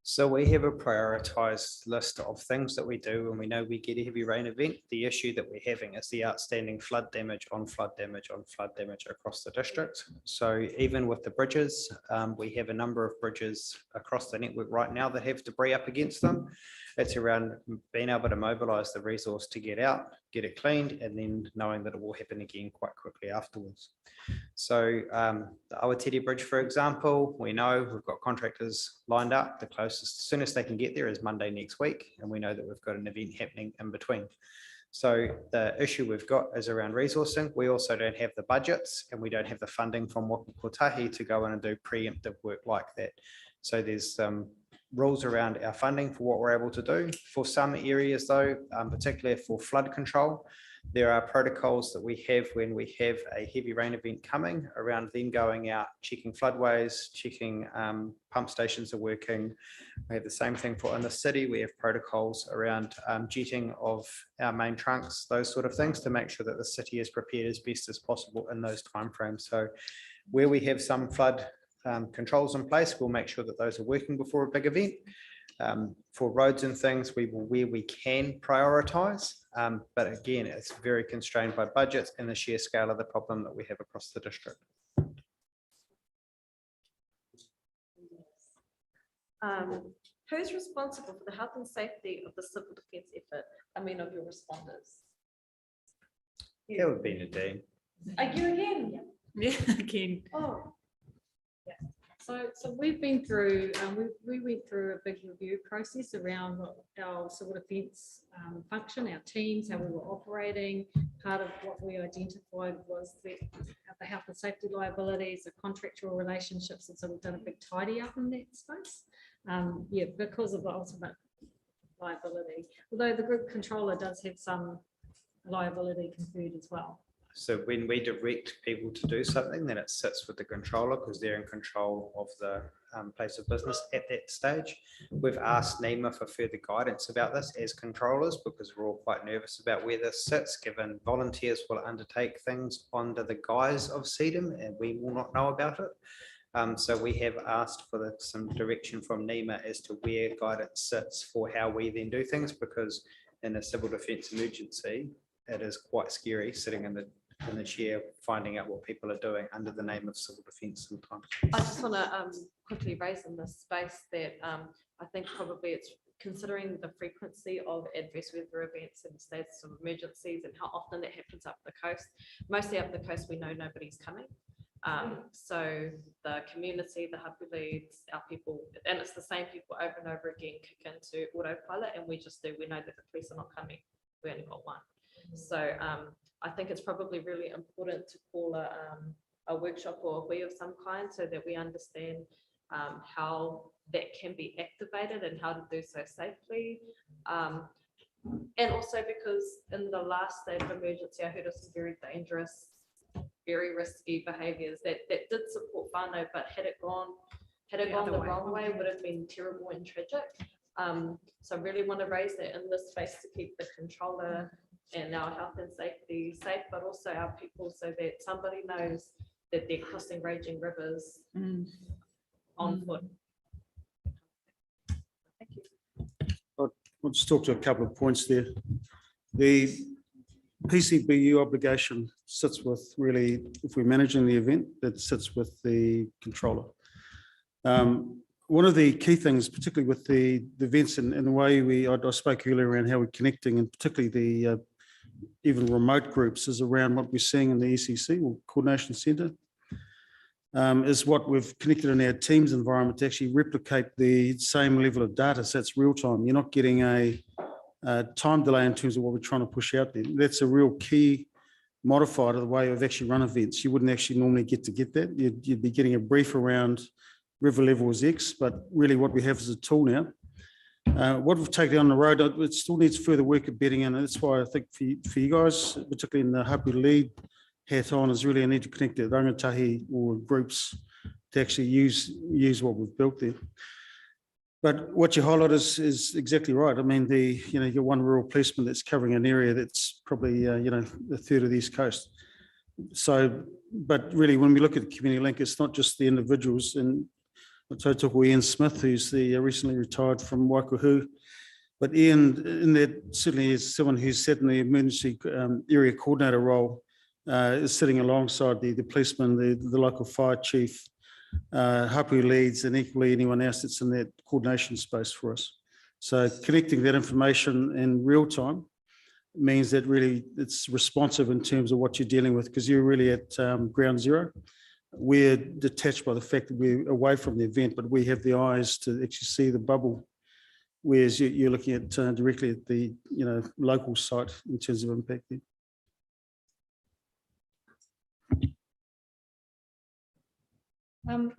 So we have a prioritized list of things that we do when we know we get a heavy rain event. The issue that we're having is the outstanding flood damage on flood damage on flood damage across the district. So even with the bridges, we have a number of bridges across the network right now that have debris up against them. It's around being able to mobilize the resource to get out, get it cleaned, and then knowing that it will happen again quite quickly afterwards. So the Awatiri Bridge, for example, we know we've got contractors lined up. The closest, soonest they can get there is Monday next week, and we know that we've got an event happening in between. So the issue we've got is around resourcing. We also don't have the budgets, and we don't have the funding from Waka Kotahi to go in and do preemptive work like that. So there's rules around our funding for what we're able to do. For some areas though, particularly for flood control, there are protocols that we have when we have a heavy rain event coming around then going out, checking floodways, checking pump stations are working. We have the same thing for in the city. We have protocols around jetting of our main trunks, those sort of things to make sure that the city is prepared as best as possible in those timeframes. So where we have some flood controls in place, we'll make sure that those are working before a big event. For roads and things, we will, where we can prioritize, but again, it's very constrained by budgets and the sheer scale of the problem that we have across the district. Who's responsible for the health and safety of the civil defence effort? I mean, of your responders? That would be Nadine. Are you again? Yeah, again. Oh, So we've been through, we went through a big review process around our civil defence function, our teams, how we were operating. Part of what we identified was the health and safety liabilities, the contractual relationships, and so we've done a big tidy up in that space. Because of the ultimate liability, although the group controller does have some liability conferred as well. So when we direct people to do something, then it sits with the controller because they're in control of the place of business at that stage. We've asked NEMA for further guidance about this as controllers because we're all quite nervous about where this sits, given volunteers will undertake things under the guise of CDEM and we will not know about it. So we have asked for some direction from NEMA as to where guidance sits for how we then do things, because in a civil defence emergency, it is quite scary sitting in the chair, finding out what people are doing under the name of civil defence sometimes. I just want to quickly raise in this space that I think probably it's considering the frequency of adverse weather events and states of emergencies and how often that happens up the coast. Mostly up the coast, we know nobody's coming. So the community, the happy leads, our people, and it's the same people over and over again kick into autopilot, and we know that the police are not coming. We only got one. So I think it's probably really important to call a workshop or a way of some kind so that we understand how that can be activated and how to do so safely. And also because in the last state of emergency, I heard of some very dangerous, very risky behaviors that did support whānau, but had it gone the wrong way, would have been terrible and tragic. So I really want to raise that in this space to keep the controller and our health and safety safe, but also our people, so that somebody knows that they're crossing raging rivers on foot. Thank you. I'll just talk to a couple of points there. The PCBU obligation sits with, really, if we're managing the event, that sits with the controller. One of the key things, particularly with the events and the way I spoke earlier around how we're connecting, and particularly the even remote groups, is around what we're seeing in the ECC or Coordination Centre, is what we've connected in our Teams environment to actually replicate the same level of data. So it's real time. You're not getting a time delay in terms of what we're trying to push out there. That's a real key modifier to the way we've actually run events. You wouldn't actually normally get that. You'd be getting a brief around river level is X, but really what we have is a tool now. What we've taken on the road, it still needs further work at bedding in, and that's why I think for you guys, particularly in the Hapu lead hat on, is really a need to connect the rangatahi or groups to actually use what we've built there. But what you highlight is exactly right. I mean, you're one rural policeman that's covering an area that's probably a third of the East Coast. So, but really, when we look at the community link, it's not just the individuals. And so I took Ian Smith, who's the recently retired from Waikahu. But Ian, in that, certainly is someone who's sat in the emergency area coordinator role, is sitting alongside the policeman, the local fire chief, Hapu leads, and equally anyone else that's in that coordination space for us. So connecting that information in real time means that really it's responsive in terms of what you're dealing with, because you're really at ground zero. We're detached by the fact that we're away from the event, but we have the eyes to actually see the bubble, whereas you're looking at directly at the local site in terms of impact there. And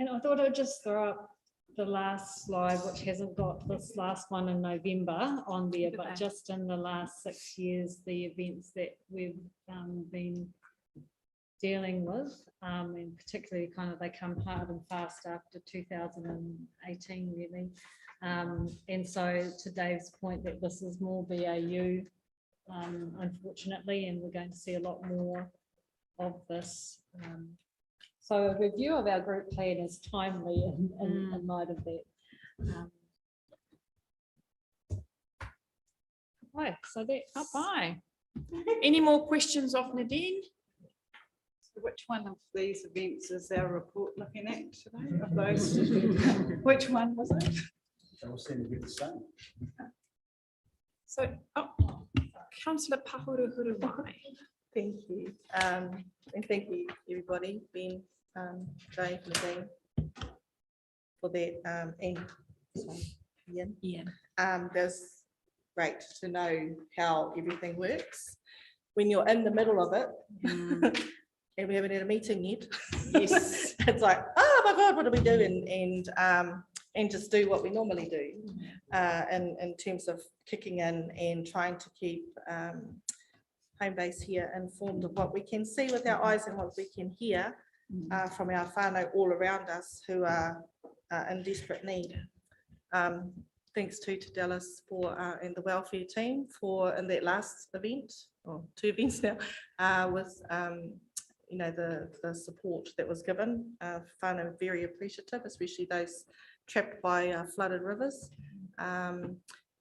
I thought I'd just throw up the last slide, which hasn't got this last one in November on there, but just in the last 6 years, the events that we've been dealing with, and particularly kind of they come hard and fast after 2018 really. And so to Dave's point that this is more BAU, unfortunately, and we're going to see a lot more of this. So a review of our group plan is timely in light of that. Right, so that's bye. Any more questions of Nadine? Which one of these events is our report looking at today? Of those, which one was it? They'll seem to be the same. So, Councillor Pahuruhuruwai. Thank you. And thank you, everybody, Ben, Dave, Nadine, for that. And sorry, Ian. That's great to know how everything works when you're in the middle of it. And we haven't had a meeting yet. Yes. It's like, oh my God, what are we doing? And just do what we normally do in terms of kicking in and trying to keep home base here informed of what we can see with our eyes and what we can hear from our whānau all around us who are in desperate need. Thanks to Dallas for and the welfare team for in that last event, or 2 events now, with the support that was given. Whānau are very appreciative, especially those trapped by flooded rivers,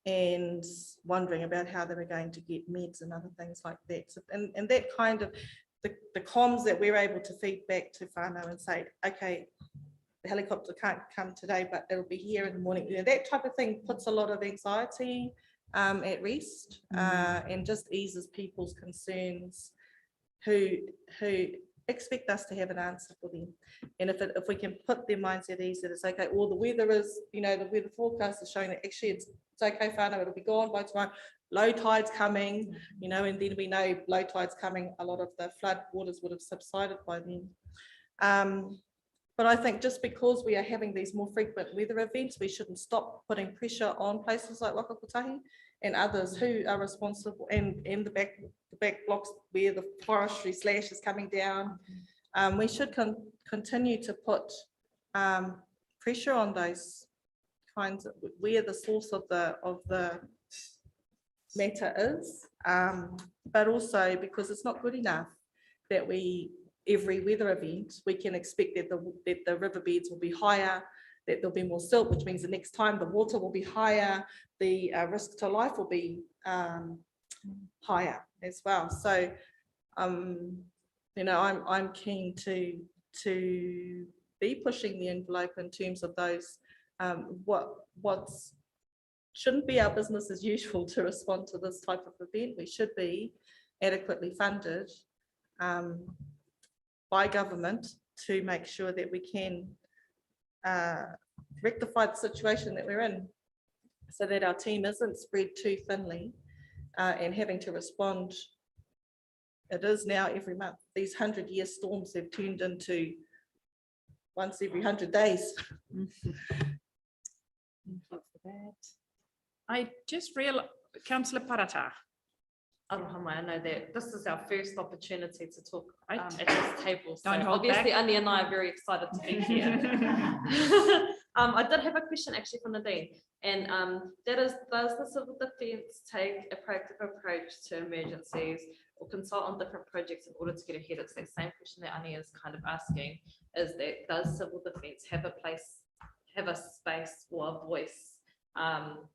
and wondering about how they were going to get meds and other things like that. So, and that kind of, the comms that we're able to feed back to whānau and say, okay, the helicopter can't come today, but it'll be here in the morning. That type of thing puts a lot of anxiety at rest, and just eases people's concerns who expect us to have an answer for them. And if we can put their minds at ease that it's okay, or the weather is, the weather forecast is showing that actually it's okay, whānau, it'll be gone by tomorrow. Low tide's coming, and then we know low tide's coming, a lot of the flood waters would have subsided by then. But I think just because we are having these more frequent weather events, we shouldn't stop putting pressure on places like Whakakotahi and others who are responsible, and the back blocks where the forestry slash is coming down. We should continue to put pressure on those kinds of, where the source of the matter is, but also because it's not good enough that every weather event, we can expect that the riverbeds will be higher, that there'll be more silt, which means the next time the water will be higher, the risk to life will be higher as well. So, I'm keen to be pushing the envelope in terms of those, what's shouldn't be our business as usual to respond to this type of event. We should be adequately funded by government to make sure that we can rectify the situation that we're in, so that our team isn't spread too thinly and having to respond. It is now every month. These 100-year storms have turned into once every 100 days. Thank you for that. I just realized, Councillor Parata. Aroha mai, I know that this is our first opportunity to talk at this table. So Don't hold obviously, back. Annie and I are very excited to be here. I did have a question actually from Nadine, and that is, does the civil defence take a proactive approach to emergencies or consult on different projects in order to get ahead? It's that same question that Annie is kind of asking, is that does civil defence have a place, have a space or a voice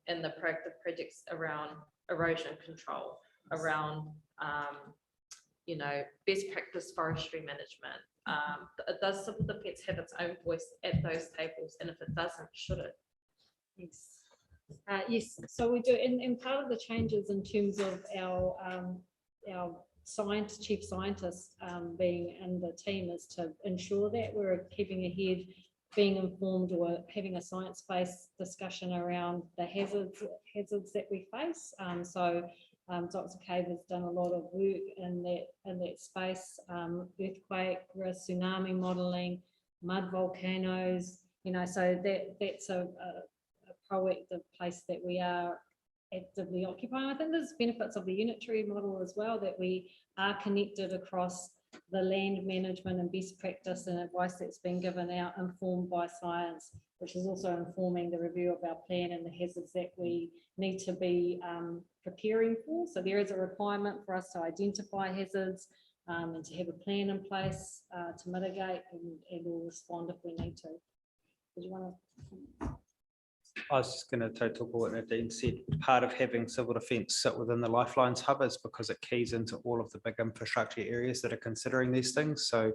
in the proactive projects around erosion control, around best practice forestry management? Does civil defence have its own voice at those tables, and if it doesn't, should it? Yes. Yes, so we do, and part of the changes in terms of our chief scientists being in the team is to ensure that we're keeping ahead, being informed, or having a science-based discussion around the hazards that we face. Dr. Cave has done a lot of work in that space, earthquake risk, tsunami modelling, mud volcanoes, so that's a proactive place that we are actively occupying. I think there's benefits of the unitary model as well, that we are connected across the land management and best practice and advice that's been given out, informed by science, which is also informing the review of our plan and the hazards that we need to be preparing for. So there is a requirement for us to identify hazards and to have a plan in place to mitigate, and we'll respond if we need to. Did you want to? I was just going to talk about what Nadine said. Part of having civil defence sit within the Lifelines hub is because it keys into all of the big infrastructure areas that are considering these things. So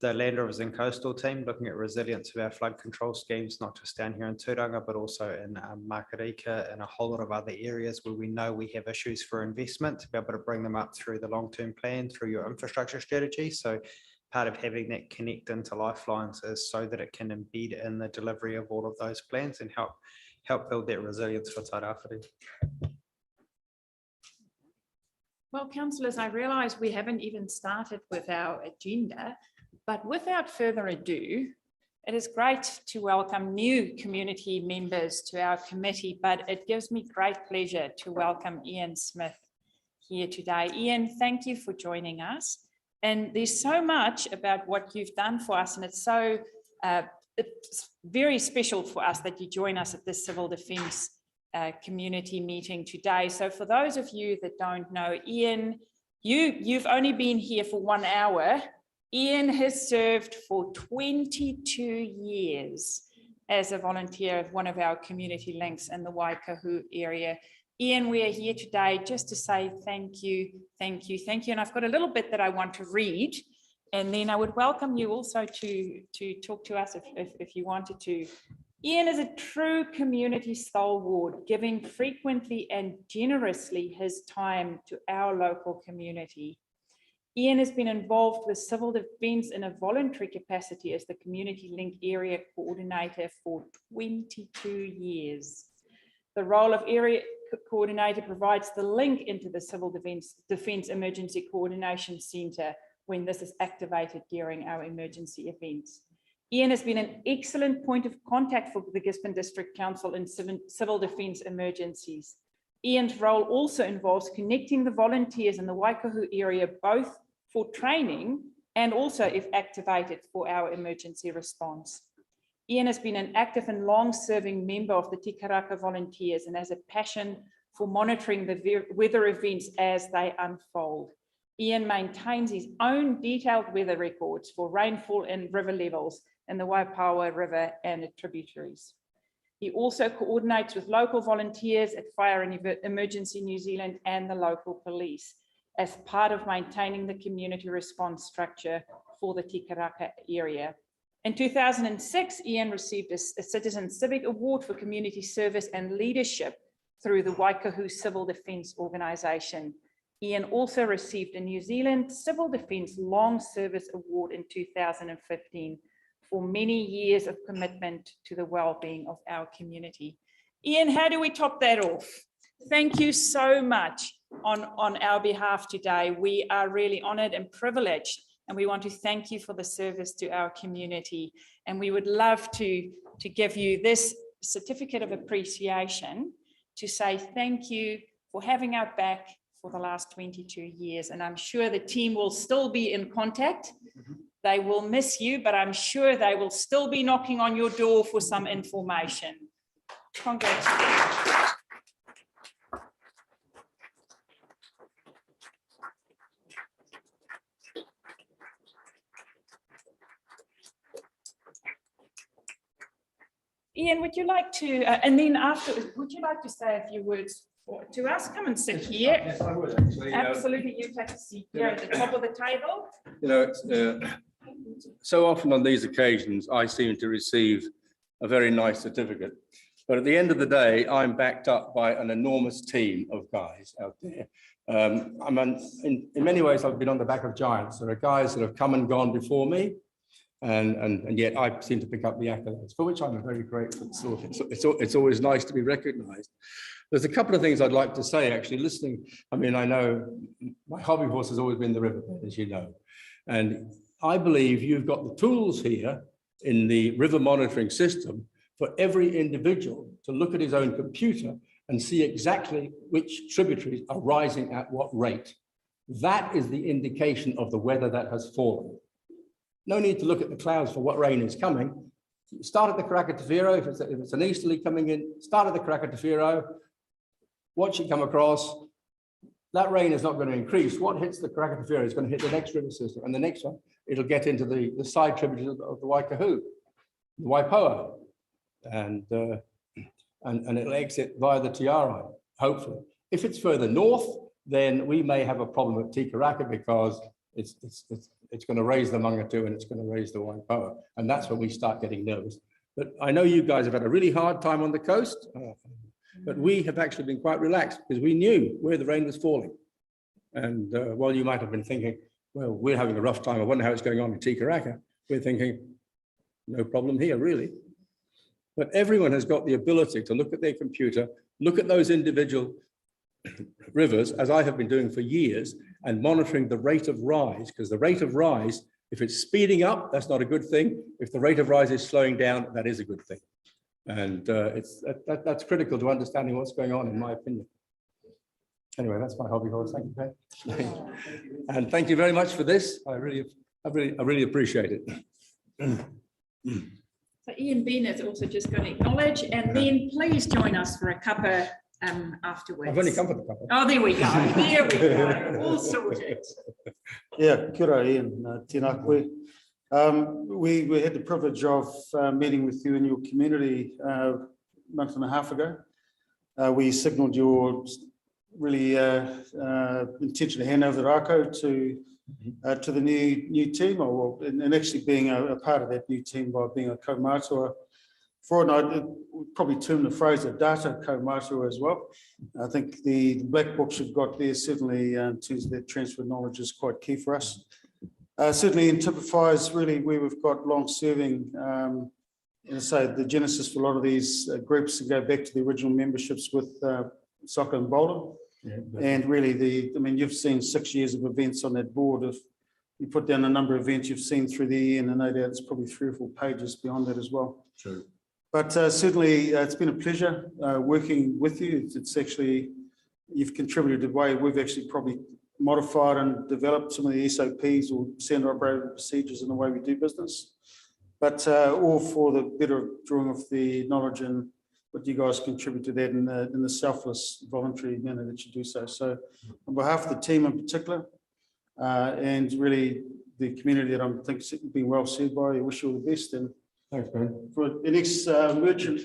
the Land Rivers and Coastal team looking at resilience of our flood control schemes, not just down here in Tūranga, but also in Makarika and a whole lot of other areas where we know we have issues for investment, to be able to bring them up through the long-term plan, through your infrastructure strategy. So part of having that connect into Lifelines is so that it can embed in the delivery of all of those plans and help build that resilience for Tairāwhiti. Well, councillors, I realise we haven't even started with our agenda, but without further ado, it is great to welcome new community members to our committee, but it gives me great pleasure to welcome Ian Smith here today. Ian, thank you for joining us. And there's so much about what you've done for us, and it's very special for us that you join us at this Civil Defence community meeting today. So for those of you that don't know Ian, you've only been here for 1 hour, Ian has served for 22 years as a volunteer of one of our community links in the Waikahu area. Ian, we are here today just to say thank you, thank you, thank you. And I've got a little bit that I want to read, and then I would welcome you also to talk to us if you wanted to. Ian is a true community stalwart, giving frequently and generously his time to our local community. Ian has been involved with civil defence in a voluntary capacity as the Community Link Area Coordinator for 22 years. The role of Area Coordinator provides the link into the Civil Defence Emergency Coordination Centre when this is activated during our emergency events. Ian has been an excellent point of contact for the Gisborne District Council in civil defence emergencies. Ian's role also involves connecting the volunteers in the Waikahu area, both for training and also, if activated, for our emergency response. Ian has been an active and long-serving member of the Te Karaka volunteers and has a passion for monitoring the weather events as they unfold. Ian maintains his own detailed weather records for rainfall and river levels in the Waipawa River and its tributaries. He also coordinates with local volunteers at Fire and Emergency New Zealand and the local police as part of maintaining the community response structure for the Te Karaka area. In 2006, Ian received a Citizen Civic Award for community service and leadership through the Waikahu Civil Defence Organisation. Ian also received a New Zealand Civil Defence Long Service Award in 2015 for many years of commitment to the well-being of our community. Ian, how do we top that off? Thank you so much on our behalf today. We are really honoured and privileged, and we want to thank you for the service to our community. And we would love to give you this certificate of appreciation to say thank you for having our back for the last 22 years. And I'm sure the team will still be in contact. They will miss you, but I'm sure they will still be knocking on your door for some information. Congratulations. Ian, would you like to, and then after, would you like to say a few words to us? Come and sit here. Yes, I would actually. Absolutely, you take a seat here at the top of the table. You know, it's, so often on these occasions, I seem to receive a very nice certificate. But at the end of the day, I'm backed up by an enormous team of guys out there. In many ways, I've been on the back of giants. There are guys that have come and gone before me. And yet I seem to pick up the accolades, for which I'm very grateful. So it's always nice to be recognized. There's a couple of things I'd like to say, actually, listening. I mean, I know my hobby horse has always been the riverbed, as you know. And I believe you've got the tools here in the river monitoring system for every individual to look at his own computer and see exactly which tributaries are rising at what rate. That is the indication of the weather that has fallen. No need to look at the clouds for what rain is coming. Start at the Krakatawhero, if it's an easterly coming in, start at the Krakatawhero, watch it come across. That rain is not going to increase. What hits the Krakatawhero is going to hit the next river system, and the next one, it'll get into the side tributaries of the Waikahu, the Waipoa, and it'll exit via the Tiarai, hopefully. If it's further north, then we may have a problem at Te Karaka because it's going to raise the Mangatu and it's going to raise the Waipoa. And that's when we start getting nervous. But I know you guys have had a really hard time on the coast, but we have actually been quite relaxed because we knew where the rain was falling. And while you might have been thinking, well, we're having a rough time, I wonder how it's going on in Te Karaka, we're thinking, no problem here, really. But everyone has got the ability to look at their computer, look at those individual rivers, as I have been doing for years, and monitoring the rate of rise, because the rate of rise, if it's speeding up, that's not a good thing. If the rate of rise is slowing down, that is a good thing. And that's critical to understanding what's going on, in my opinion. Anyway, that's my hobby horse. Thank you, Pat. And thank you very much for this. I really appreciate it. So Ian Ben is also just going to acknowledge, and then please join us for a cuppa afterwards. I've only come for the cuppa. Oh, there we go. There we go. All sorted. Yeah, kia ora, Ian. Tēnā koe. We had the privilege of meeting with you in your community a month and a half ago. We signalled your really intention to hand over the rākau to the new team, and actually being a part of that new team by being a kaumātua. For it, I'd probably term the phrase a data kaumātua as well. I think the black books you've got there certainly in terms of that transfer of knowledge is quite key for us. Certainly in typifies really where we've got long-serving, and say the genesis for a lot of these groups to go back to the original memberships with soccer and bowling. Yeah, and really I mean, you've seen 6 years of events on that board. If you put down the number of events you've seen through the year, and no doubt it's probably 3 or 4 pages beyond that as well. True. But certainly it's been a pleasure working with you. It's actually, you've contributed the way we've actually probably modified and developed some of the SOPs or standard operating procedures in the way we do business. But all for the better drawing of the knowledge and what you guys contribute to that in the selfless, voluntary manner that you do so. So on behalf of the team in particular, and really the community that I'm thinking being well served by, I wish you all the best. And thanks, man. For the next merchant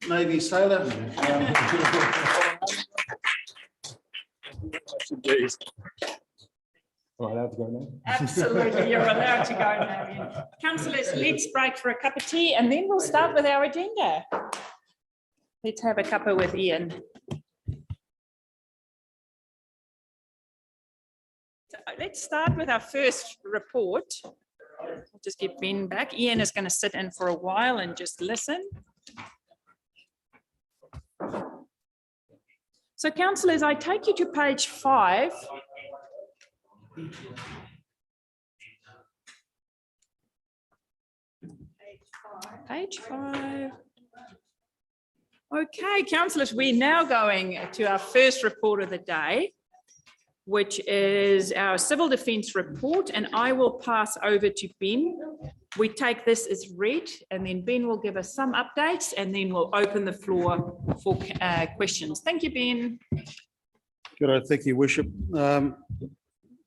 Navy sailor. Allowed to go now? Absolutely, you're allowed to go now. Ian. Councillors, let's break for a cup of tea and then we'll start with our agenda. Let's have a cuppa with Ian. So let's start with our first report. I'll just get Ben back. Ian is going to sit in for a while and just listen. So councillors, I take you to page 5. Page 5. Okay, councillors, we're now going to our first report of the day, which is our civil defence report, and I will pass over to Ben. We take this as read, and then Ben will give us some updates, and then we'll open the floor for questions. Thank you, Ben. Good, thank you, Worship.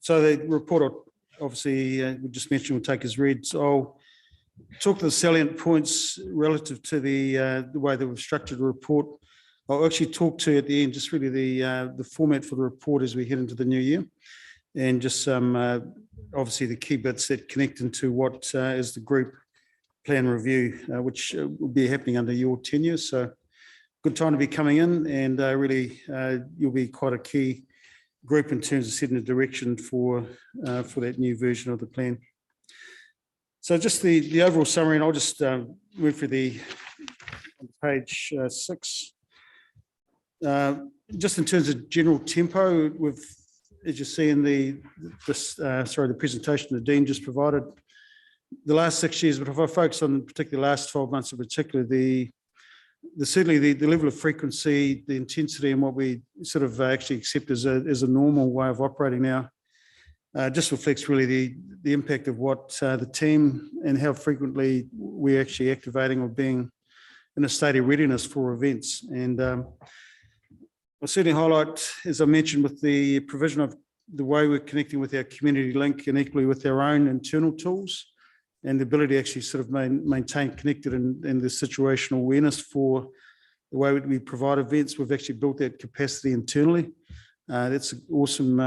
So the report, obviously, we just mentioned we'll take as read. So I'll talk to the salient points relative to the way that we've structured the report. I'll actually talk to at the end just really the format for the report as we head into the new year, and just some obviously the key bits that connect into what is the group plan review, which will be happening under your tenure. So good time to be coming in, and really you'll be quite a key group in terms of setting the direction for that new version of the plan. So just the overall summary, and I'll just move through the page 6. Just in terms of general tempo, we've, as you see in the presentation the Dean just provided, the last 6 years, but if I focus on particularly the last 12 months in particular, certainly the level of frequency, the intensity, and what we sort of actually accept as a normal way of operating now, just reflects really the impact of what the team and how frequently we're actually activating or being in a state of readiness for events. And I'll certainly highlight, as I mentioned, with the provision of the way we're connecting with our community link and equally with our own internal tools, and the ability to actually sort of maintain connected and the situational awareness for the way we provide events. We've actually built that capacity internally. That's an awesome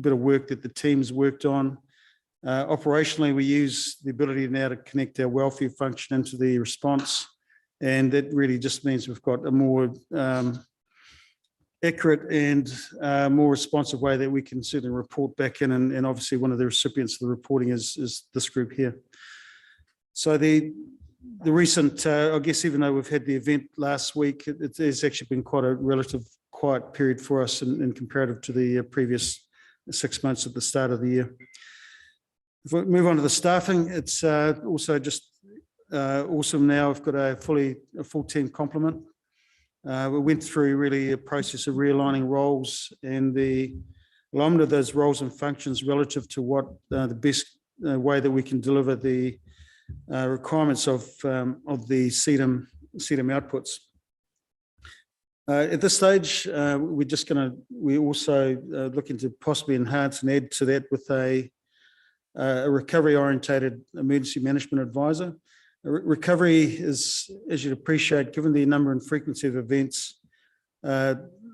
bit of work that the team's worked on. Operationally, we use the ability now to connect our welfare function into the response, and that really just means we've got a more accurate and more responsive way that we can certainly report back in, and obviously one of the recipients of the reporting is this group here. So the recent, I guess even though we've had the event last week, it has actually been quite a relative quiet period for us in comparative to the previous 6 months at the start of the year. If we move on to the staffing, it's also just awesome now. We've got a full team complement. We went through really a process of realigning roles and the alignment of those roles and functions relative to what the best way that we can deliver the requirements of the CDEM outputs. At this stage, we're also looking to possibly enhance and add to that with a recovery orientated emergency management advisor. Recovery is, as you'd appreciate, given the number and frequency of events,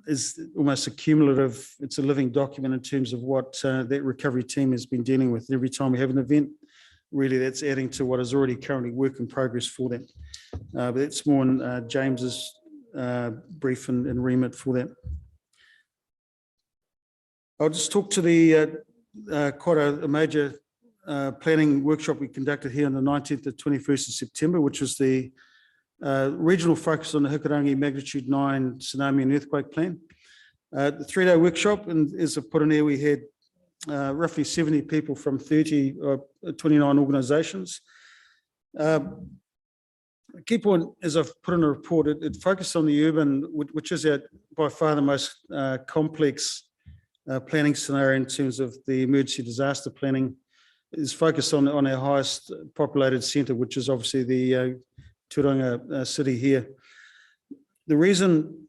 is almost a cumulative, it's a living document in terms of what that recovery team has been dealing with. Every time we have an event, really that's adding to what is already currently work in progress for them. But that's more in James's brief and remit for that. I'll just talk to the quite a major planning workshop we conducted here on the 19th to 21st of September, which was the regional focus on the Hikurangi magnitude 9 tsunami and earthquake plan. The 3-day workshop, and as I put in there, we had roughly 70 people from 29 organisations. The key point, as I've put in a report, it focused on the urban, which is by far the most complex planning scenario in terms of the emergency disaster planning, is focused on our highest populated centre, which is obviously the Turanga city here. The reason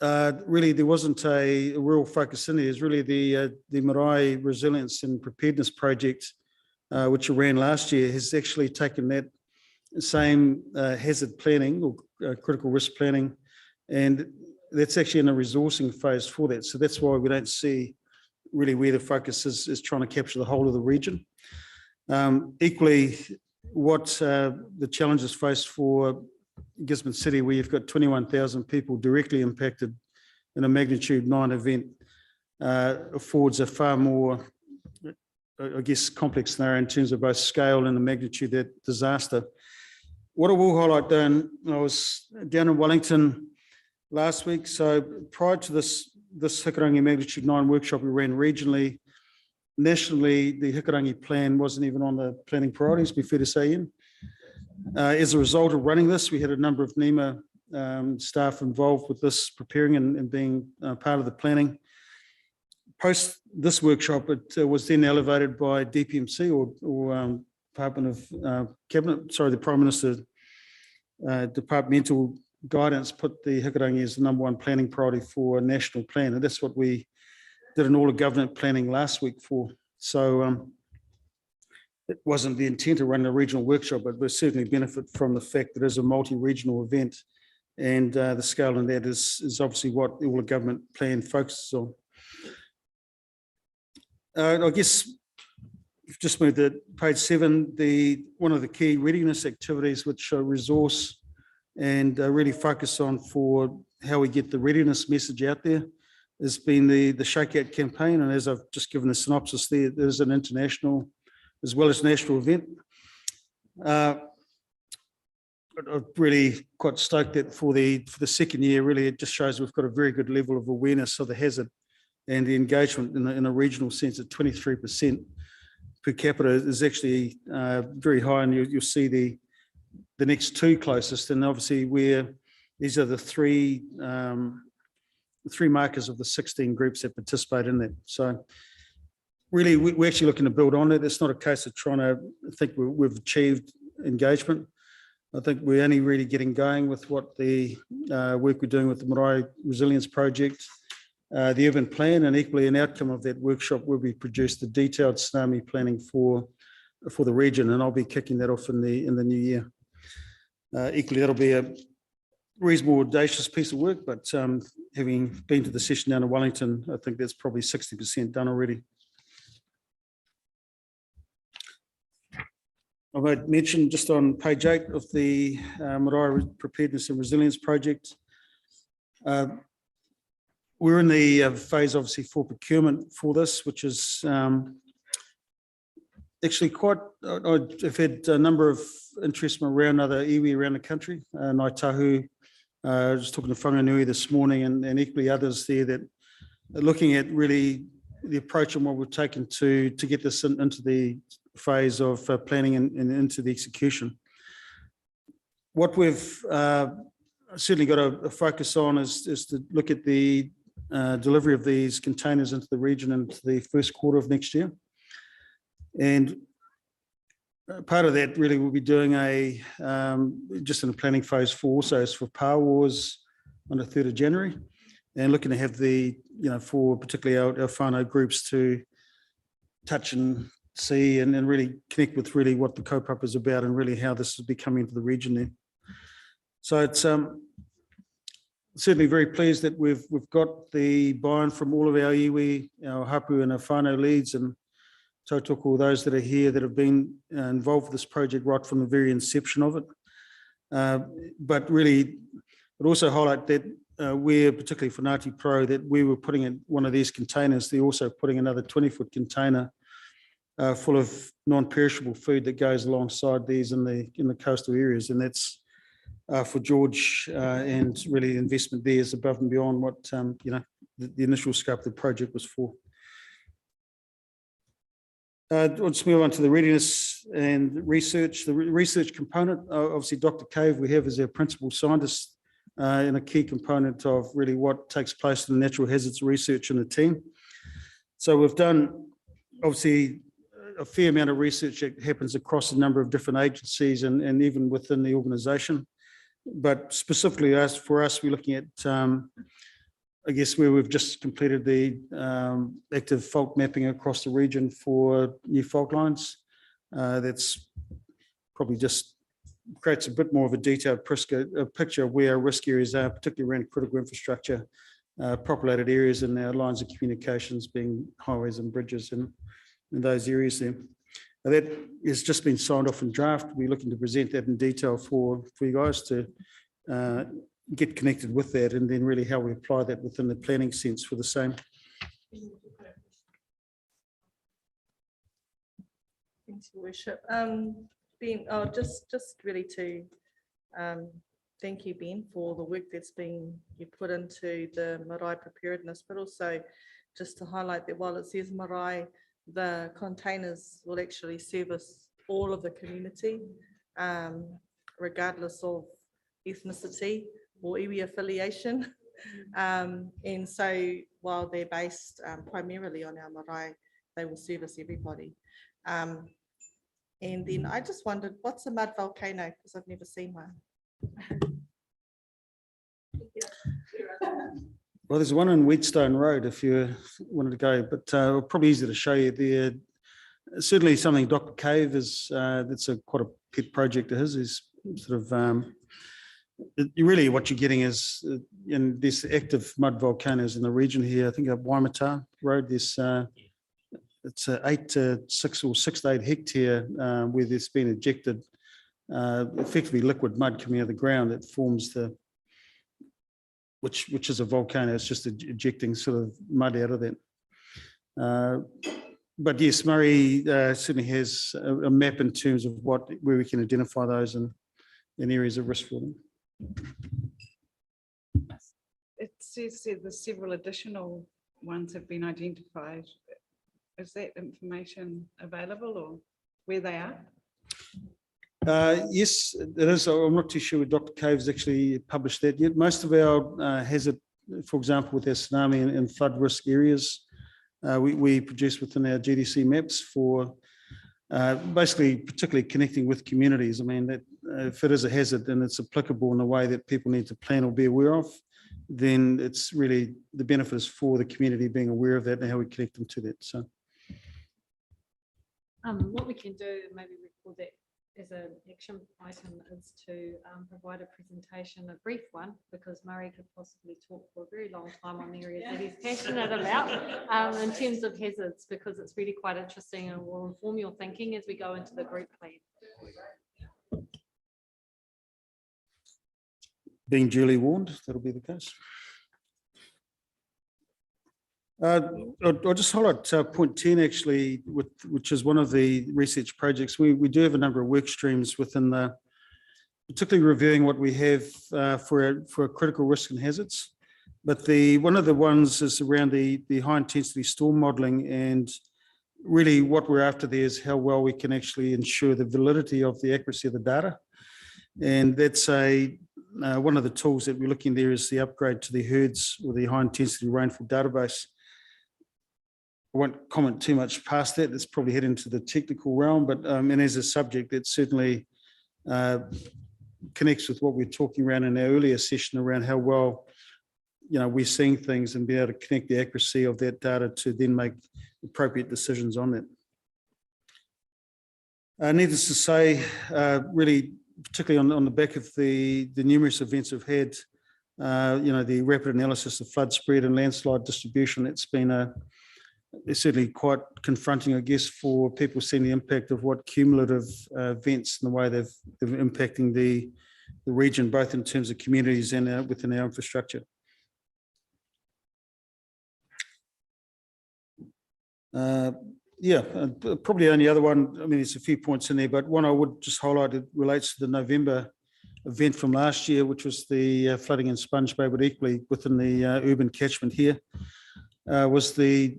really there wasn't a real focus in there is really the Marae Resilience and Preparedness Project, which ran last year, has actually taken that same hazard planning or critical risk planning, and that's actually in a resourcing phase for that. So that's why we don't see really where the focus is trying to capture the whole of the region. Equally, what the challenges faced for Gisborne City, where you've got 21,000 people directly impacted in a magnitude 9 event, affords a far more, I guess, complex scenario in terms of both scale and the magnitude of that disaster. What I will highlight, Dan, I was down in Wellington last week. So prior to this Hikurangi magnitude 9 workshop we ran regionally, nationally, the Hikurangi plan wasn't even on the planning priorities, be fair to say, Ian. As a result of running this, we had a number of NEMA staff involved with this, preparing and being part of the planning. Post this workshop, it was then elevated by DPMC or Department of Cabinet, sorry, the Prime Minister departmental guidance put the Hikurangi as the #1 planning priority for a national plan. And that's what we did an all of government planning last week for. So it wasn't the intent to run a regional workshop, but we certainly benefit from the fact that it is a multi-regional event, and the scale in that is obviously what the all of government plan focuses on. I guess we've just moved to page 7. One of the key readiness activities which resource and really focus on for how we get the readiness message out there has been the Shakeout campaign. And as I've just given the synopsis there's an international as well as national event. I'm really quite stoked that for the second year, really, it just shows we've got a very good level of awareness of the hazard, and the engagement in a regional sense at 23% per capita is actually very high. And you'll see the next two closest, and obviously these are the three markers of the 16 groups that participate in that. So really, we're actually looking to build on it. It's not a case of trying to think we've achieved engagement. I think we're only really getting going with what the work we're doing with the Marae Resilience Project, the urban plan, and equally an outcome of that workshop will be produced the detailed tsunami planning for the region, and I'll be kicking that off in the new year. Equally, that'll be a reasonable, audacious piece of work, but having been to the session down in Wellington, I think that's probably 60% done already. I might mention just on page 8 of the Marae Preparedness and Resilience Project, we're in the phase, obviously, for procurement for this, which is actually quite, I've had a number of interest from around other iwi around the country. Ngāi Tahu, I was talking to Whanganui this morning, and equally others there that are looking at really the approach and what we've taken to get this into the phase of planning and into the execution. What we've certainly got a focus on is to look at the delivery of these containers into the region into the first quarter of next year. And part of that really will be doing just in the planning phase 4 also is for power wars, on the 3rd of January, and looking to have for particularly our whānau groups to touch and see and really connect with really what the kaupapa is about and really how this is becoming into the region there. So it's certainly very pleased that we've got the buy-in from all of our iwi, our hapu and our whānau leads and tautoko, those that are here that have been involved with this project right from the very inception of it. But really, it also highlight that we're particularly for Ngāti Pro that we were putting in one of these containers. They're also putting another 20-foot container full of non-perishable food that goes alongside these in the coastal areas, and that's for George and really the investment there is above and beyond what the initial scope of the project was for. Let's move on to the readiness and research. The research component, obviously Dr. Cave we have as our principal scientist and a key component of really what takes place in the natural hazards research in the team. So we've done obviously a fair amount of research that happens across a number of different agencies and even within the organisation. But specifically for us, we're looking at, I guess, where we've just completed the active fault mapping across the region for new fault lines. That's probably just creates a bit more of a detailed picture of where our risk areas are, particularly around critical infrastructure, populated areas and our lines of communications being highways and bridges and in those areas there. That has just been signed off in draft. We're looking to present that in detail for you guys to get connected with that and then really how we apply that within the planning sense for the same. Thanks, Your Worship. Ben, just really to thank you, Ben, for the work that's been put into the marae preparedness, but also just to highlight that while it says marae, the containers will actually service all of the community, regardless of ethnicity or iwi affiliation. And so while they're based primarily on our marae, they will service everybody. And then I just wondered, what's a mud volcano? Because I've never seen one. Well, there's one in Wheatstone Road if you wanted to go, but probably easy to show you there. Certainly something Dr. Cave is, that's quite a pet project of his, is sort of, really what you're getting is in this active mud volcanoes in the region here. I think at Waimata Road, there's it's 8 to 6 or 6 to 8 hectare where there's been ejected effectively liquid mud coming out of the ground that forms the which is a volcano. It's just ejecting sort of mud out of that. But yes, Murray certainly has a map in terms of where we can identify those in areas of risk for them. It says that the several additional ones have been identified. Is that information available or where they are? Yes, it is. I'm not too sure Dr. Cave's actually published that yet. Most of our hazard, for example, with our tsunami and flood risk areas, we produce within our GDC maps for basically particularly connecting with communities. I mean, that if it is a hazard and it's applicable in a way that people need to plan or be aware of, then it's really the benefit is for the community being aware of that and how we connect them to that. So, what we can do, maybe record that as an action item, is to provide a presentation, a brief one, because Murray could possibly talk for a very long time on the areas that he's passionate about in terms of hazards, because it's really quite interesting and will inform your thinking as we go into the group plan. being duly warned, that'll be the case. I'll just highlight point 10 actually, which is one of the research projects. We do have a number of work streams within the, particularly reviewing what we have for critical risk and hazards. But one of the ones is around the high intensity storm modelling, and really what we're after there is how well we can actually ensure the validity of the accuracy of the data. And that's one of the tools that we're looking there is the upgrade to the HERDS, or the high intensity rainfall database. I won't comment too much past that. It's probably head into the technical realm, but and as a subject that certainly connects with what we're talking around in our earlier session around how well we're seeing things and be able to connect the accuracy of that data to then make appropriate decisions on that. Needless to say, really, particularly on the back of the numerous events we've had, the rapid analysis of flood spread and landslide distribution, it's been it's certainly quite confronting, I guess, for people seeing the impact of what cumulative events and the way they've impacting the region, both in terms of communities and within our infrastructure. Probably only other one, I mean, there's a few points in there, but one I would just highlight, it relates to the November event from last year, which was the flooding in Sponge Bay, but equally within the urban catchment here, was the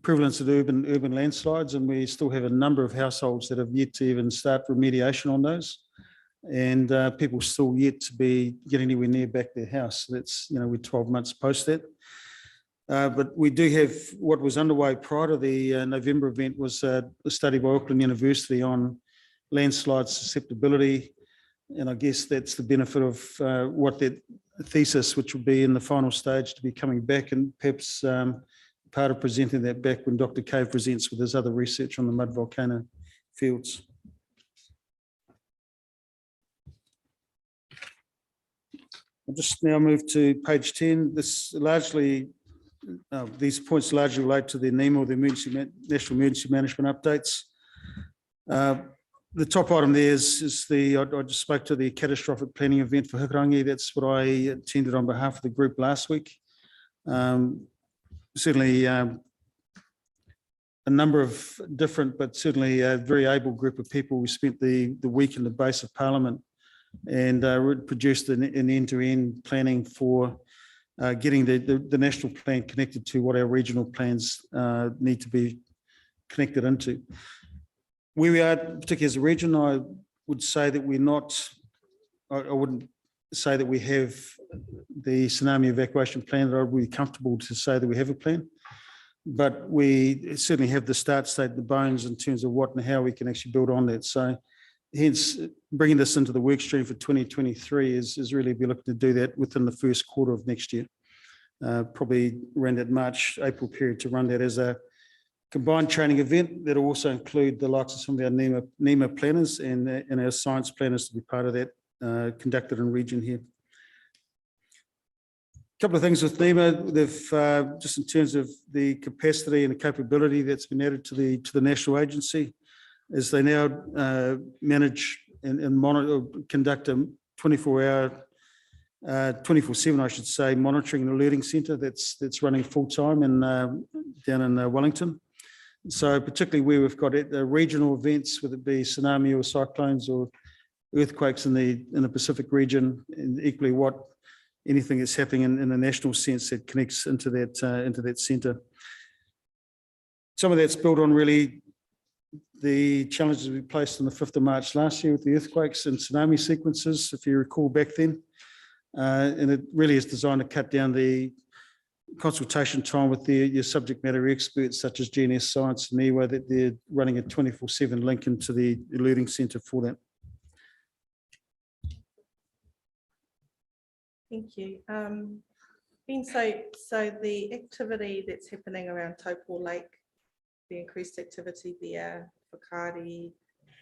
prevalence of urban landslides, and we still have a number of households that have yet to even start remediation on those, and people still yet to be getting anywhere near back their house. That's, we're 12 months post that. But we do have what was underway prior to the November event was a study by Auckland University on landslide susceptibility, and I guess that's the benefit of what that thesis, which will be in the final stage, to be coming back, and perhaps part of presenting that back when Dr. Cave presents with his other research on the mud volcano fields. I'll just now move to page 10. This largely, these points largely relate to the NEMA, or the National Emergency Management Updates. The top item there is I just spoke to the catastrophic planning event for Hikurangi. That's what I attended on behalf of the group last week. Certainly a number of different, but certainly a very able group of people. We spent the week in the base of Parliament and produced an end-to-end planning for getting the national plan connected to what our regional plans need to be connected into. Where we are, particularly as a region, I would say that we're not, I wouldn't say that we have the tsunami evacuation plan that I would be comfortable to say that we have a plan, but we certainly have the start state, the bones in terms of what and how we can actually build on that. So hence bringing this into the work stream for 2023 is really be looking to do that within the first quarter of next year, probably around that March, April period, to run that as a combined training event that will also include the likes of some of our NEMA planners and our science planners to be part of that, conducted in region here. A couple of things with NEMA, they've just in terms of the capacity and the capability that's been added to the national agency, as they now manage and monitor, conduct a 24-hour, 24/7, I should say, monitoring and alerting centre that's running full time and down in Wellington. So particularly where we've got regional events, whether it be tsunami or cyclones or earthquakes in the Pacific region, and equally anything that's happening in a national sense that connects into that centre. Some of that's built on really the challenges we placed on the 5th of March last year with the earthquakes and tsunami sequences, if you recall back then. And it really is designed to cut down the consultation time with your subject matter experts such as GNS Science and NIWA, that they're running a 24/7 link into the alerting centre for that. Thank you. Ben, so the activity that's happening around Taupo Lake, the increased activity there for Karakia,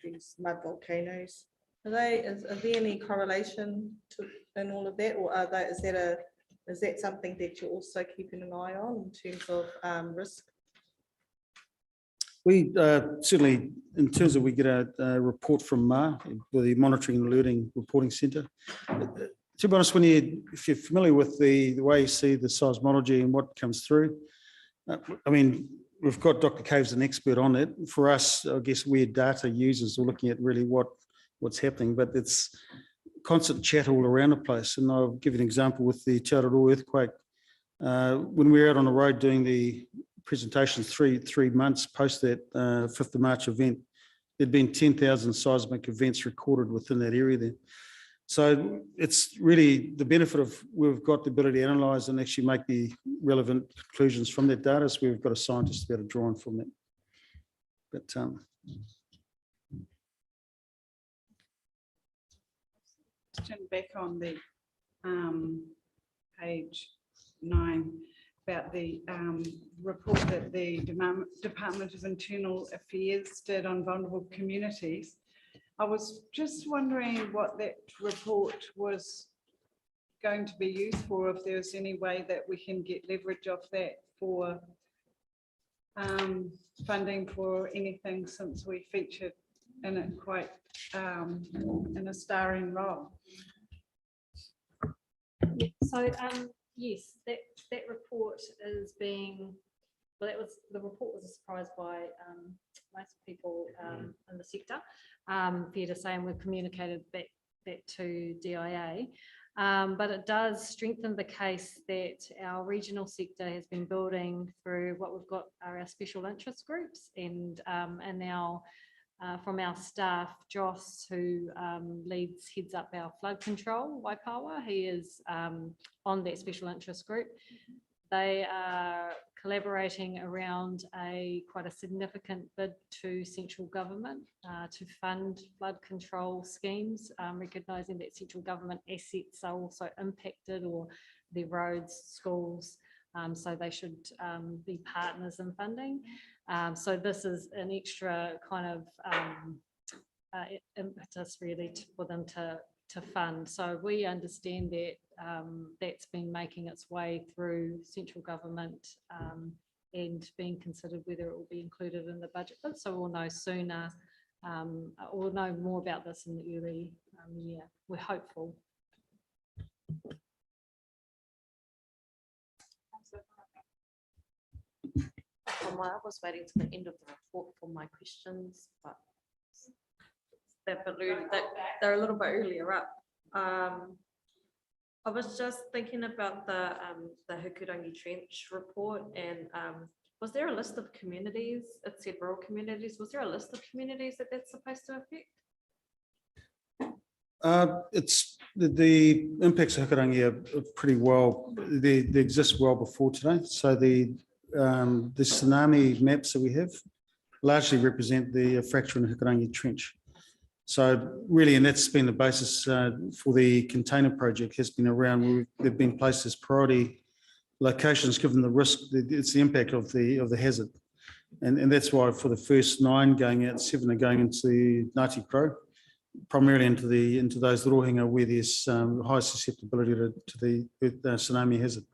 these mud volcanoes, is there any correlation in all of that, or is that something that you're also keeping an eye on in terms of risk? We certainly, in terms of, we get a report from MAR, the Monitoring and Alerting Reporting Centre. To be honest, if you're familiar with the way you see the seismology and what comes through, I mean, we've got Dr. Cave's an expert on it. For us, I guess we're data users, we're looking at really what's happening, but it's constant chat all around the place. And I'll give you an example with the Te Araroa earthquake. When we were out on the road doing the presentations three months post that 5th of March event, there'd been 10,000 seismic events recorded within that area there. So it's really the benefit of we've got the ability to analyse and actually make the relevant conclusions from that data. So we've got a scientist to be able to draw on from that. But back on the page 9 about the report that the Department of Internal Affairs did on vulnerable communities. I was just wondering what that report was going to be used for, if there's any way that we can get leverage off that for funding for anything, since we featured in it quite in a starring role. So, yes, that report is being, well, the report was a surprise by most people in the sector. Fair to say, and we've communicated that to DIA. But it does strengthen the case that our regional sector has been building through what we've got are our special interest groups, and now from our staff, Joss, who heads up our flood control, Waipawa, he is on that special interest group. They are collaborating around quite a significant bid to central government to fund flood control schemes, recognising that central government assets are also impacted, or their roads, schools, so they should be partners in funding. So this is an extra kind of impetus really for them to fund. So we understand that that's been making its way through central government and being considered whether it will be included in the budget. So we'll know sooner, we'll know more about this in the early year. We're hopeful. I was waiting to the end of the report for my questions, but they're a little bit earlier up. I was just thinking about the Hukurangi Trench report, and was there a list of communities? It said rural communities. Was there a list of communities that that's supposed to affect? It's the impacts of Hukurangi are pretty well, they exist well before today. So the tsunami maps that we have largely represent the fracture in the Hukurangi Trench. So really, and that's been the basis for the container project, has been around, they've been placed as priority locations given the risk, it's the impact of the hazard. And that's why for the first 9 going out, 7 are going into Ngāti Pro, primarily into those rohinga where there's high susceptibility to the tsunami hazard.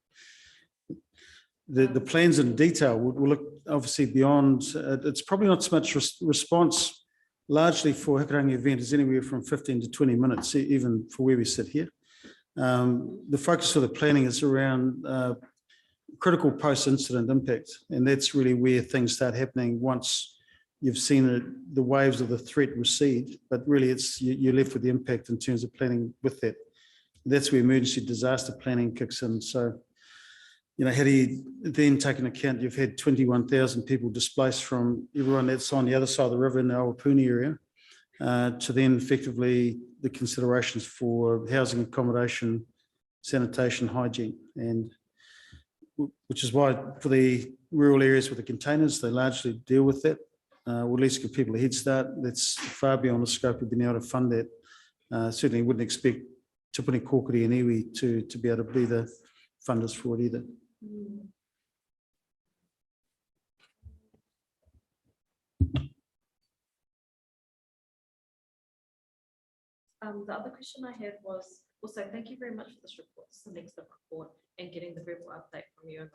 The plans in detail will look obviously beyond, it's probably not so much response largely for Hukurangi event is anywhere from 15 to 20 minutes, even for where we sit here. The focus of the planning is around critical post-incident impact, and that's really where things start happening once you've seen the waves of the threat recede, but really it's you're left with the impact in terms of planning with that. That's where emergency disaster planning kicks in. So, you know, had he then taken account, you've had 21,000 people displaced from everyone that's on the other side of the river in the Awapuni area, to then effectively the considerations for housing, accommodation, sanitation, hygiene, and which is why for the rural areas with the containers, they largely deal with that, or at least give people a head start. That's far beyond the scope of being able to fund that. Certainly wouldn't expect Te Puni Kōkiri and iwi to be able to be the funders for it either. The other question I had was also, thank you very much for this report. This is an excellent report, and getting the verbal update from you in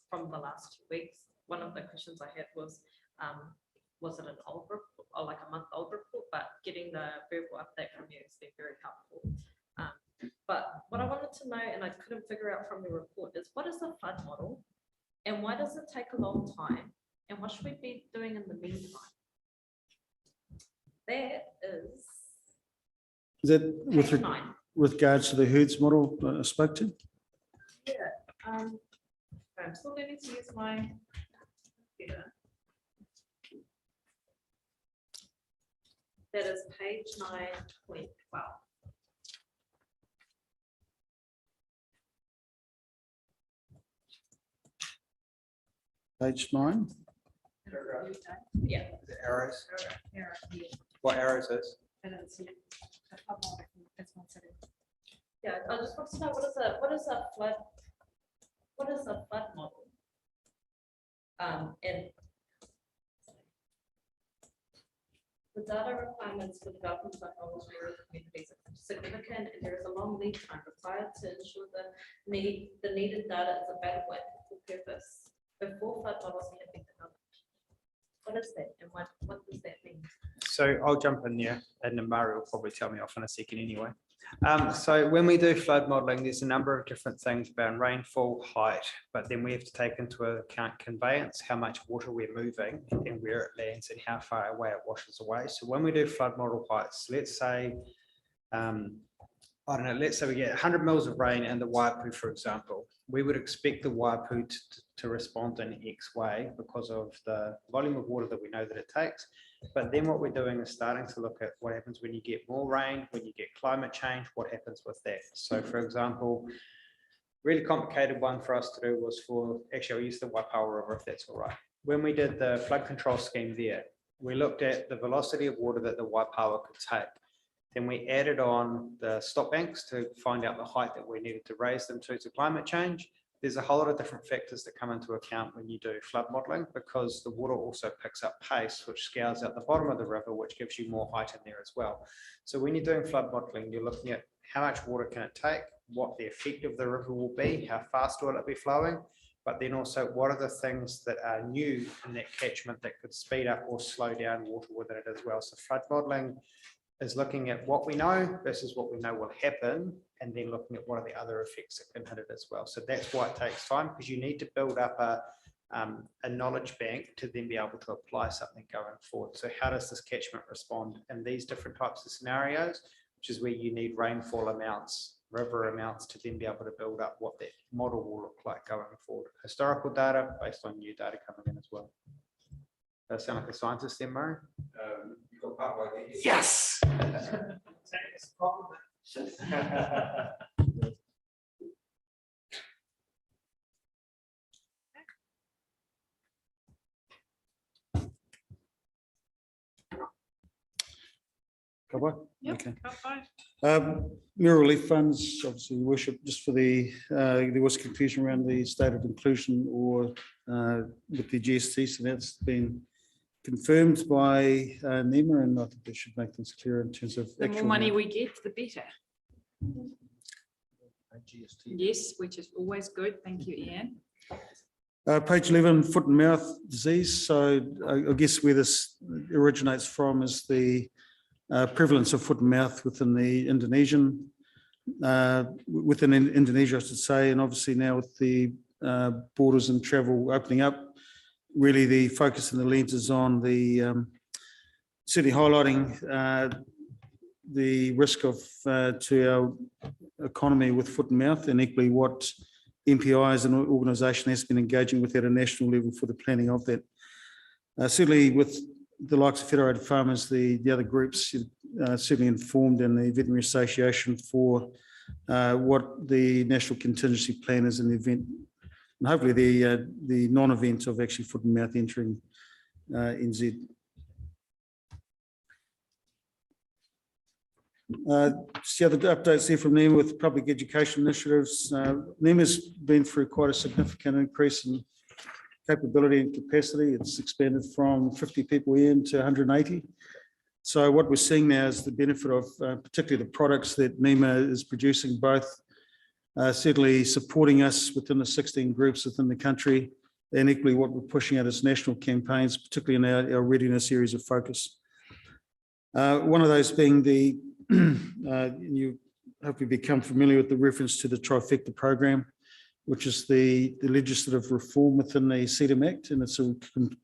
from the last 2 weeks. One of the questions I had was it an old report or like a month old report? But getting the verbal update from you has been very helpful. But what I wanted to know, and I couldn't figure out from your report, is what is the flood model, and why does it take a long time, and what should we be doing in the meantime? That is. Is that with regards to the herds model I spoke to? Yeah, I'm still learning to use my computer. That is page 9.12. Page 9. Yeah. The arrows. Yeah. What arrows is? Yeah, I just want to know what is a flood what is a flood model? And the data requirements for developing flood models for rural communities are significant, and there is a long lead time required to ensure the needed data is available at full purpose before flood models can be developed. What is that, and what does that mean? So I'll jump in there, and then Murray will probably tell me off in a second anyway. So when we do flood modelling, there's a number of different things about rainfall, height, but then we have to take into account conveyance, how much water we're moving and where it lands and how far away it washes away. So when we do flood model heights, let's say, I don't know, let's say we get 100 mils of rain in the Waipu, for example, we would expect the Waipu to respond in X way because of the volume of water that we know that it takes. But then what we're doing is starting to look at what happens when you get more rain, when you get climate change, what happens with that. So for example, really complicated one for us to do was actually I'll use the Waipawa River if that's all right. When we did the flood control scheme there, we looked at the velocity of water that the Waipawa could take. Then we added on the stop banks to find out the height that we needed to raise them to climate change. There's a whole lot of different factors that come into account when you do flood modelling, because the water also picks up pace, which scours out the bottom of the river, which gives you more height in there as well. So when you're doing flood modelling, you're looking at how much water can it take, what the effect of the river will be, how fast will it be flowing, but then also what are the things that are new in that catchment that could speed up or slow down water within it as well. So flood modelling is looking at what we know versus what we know will happen, and then looking at what are the other effects that can hit it as well. So that's why it takes time, because you need to build up a knowledge bank to then be able to apply something going forward. So how does this catchment respond in these different types of scenarios, which is where you need rainfall amounts, river amounts to then be able to build up what that model will look like going forward. Historical data based on new data coming in as well. Does that sound like a scientist then, Murray? Yes. Yep, Okay. bye-bye. Mirror relief funds, obviously, Your Worship, just for there was confusion around the state of inclusion or with the GST, so that's been confirmed by NEMA, and I think they should make things clear in terms of The more actual money amount. we get, the better. Yes, which is always good. Thank you, Ian. Page 11, foot and mouth disease. So I guess where this originates from is the prevalence of foot and mouth within Indonesia, I should say, and obviously now with the borders and travel opening up, really the focus and the lens is on the certainly highlighting the risk of to our economy with foot and mouth, and equally what MPI as an organisation has been engaging with at a national level for the planning of that. Certainly with the likes of Federated Farmers, the other groups certainly informed, and the Veterinary Association for what the national contingency plan is in the event, and hopefully the non-event of actually foot and mouth entering NZ. Just the other updates there from NEMA with public education initiatives. NEMA's been through quite a significant increase in capability and capacity. It's expanded from 50 people in to 180. So what we're seeing now is the benefit of particularly the products that NEMA is producing, both certainly supporting us within the 16 groups within the country, and equally what we're pushing out as national campaigns, particularly in our readiness areas of focus. One of those being the, you hopefully become familiar with the reference to the trifecta program, which is the legislative reform within the CDEM Act, and it's a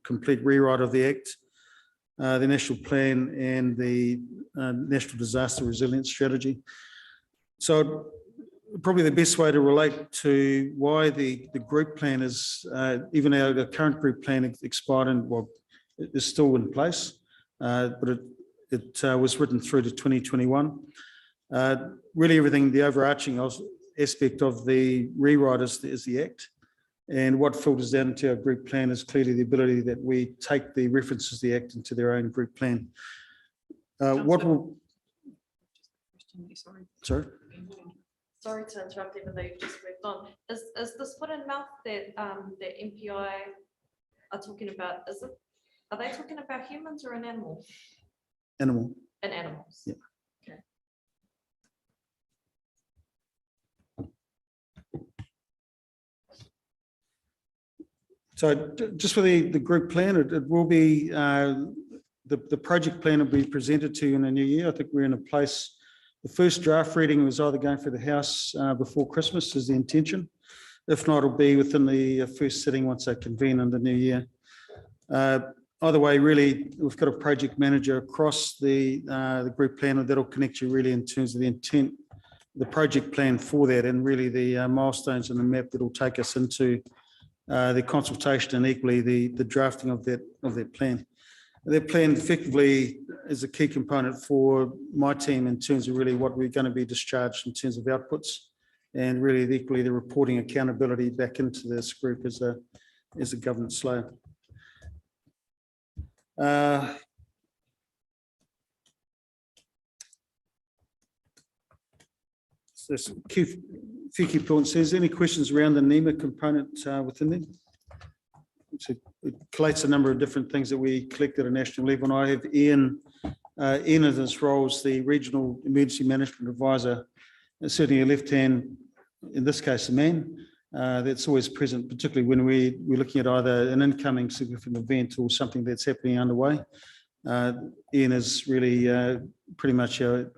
complete rewrite of the Act, the National Plan, and the National Disaster Resilience Strategy. So probably the best way to relate to why the group plan is, even our current group plan expired and is still in place, but it was written through to 2021. Really everything, the overarching aspect of the rewrite is the Act. And what filters down into our group plan is clearly the ability that we take the references to the Act into their own group plan. What will... Sorry? sorry to interrupt, even though you've just moved on. Is this foot and mouth that that MPI are talking about? Are they talking about humans or an animal? Animal. And animals. Yeah. Okay. So just for the group plan, it will be, the project plan will be presented to you in the new year. I think we're in a place, the first draft reading was either going through the House before Christmas is the intention. If not, it'll be within the first sitting once they convene in the new year. Either way, really, we've got a project manager across the group plan that'll connect you really in terms of the intent, the project plan for that, and really the milestones and the map that'll take us into the consultation and equally the drafting of that plan. That plan effectively is a key component for my team in terms of really what we're going to be discharged in terms of outputs, and really equally the reporting accountability back into this group as a governance layer. So there's a few key points. Is there any questions around the NEMA component within them? So it collates a number of different things that we collect at a national level. And I have Ian in his role as the Regional Emergency Management Advisor, certainly a left hand, in this case, a man, that's always present, particularly when we're looking at either an incoming significant event or something that's happening underway. Ian is really pretty much a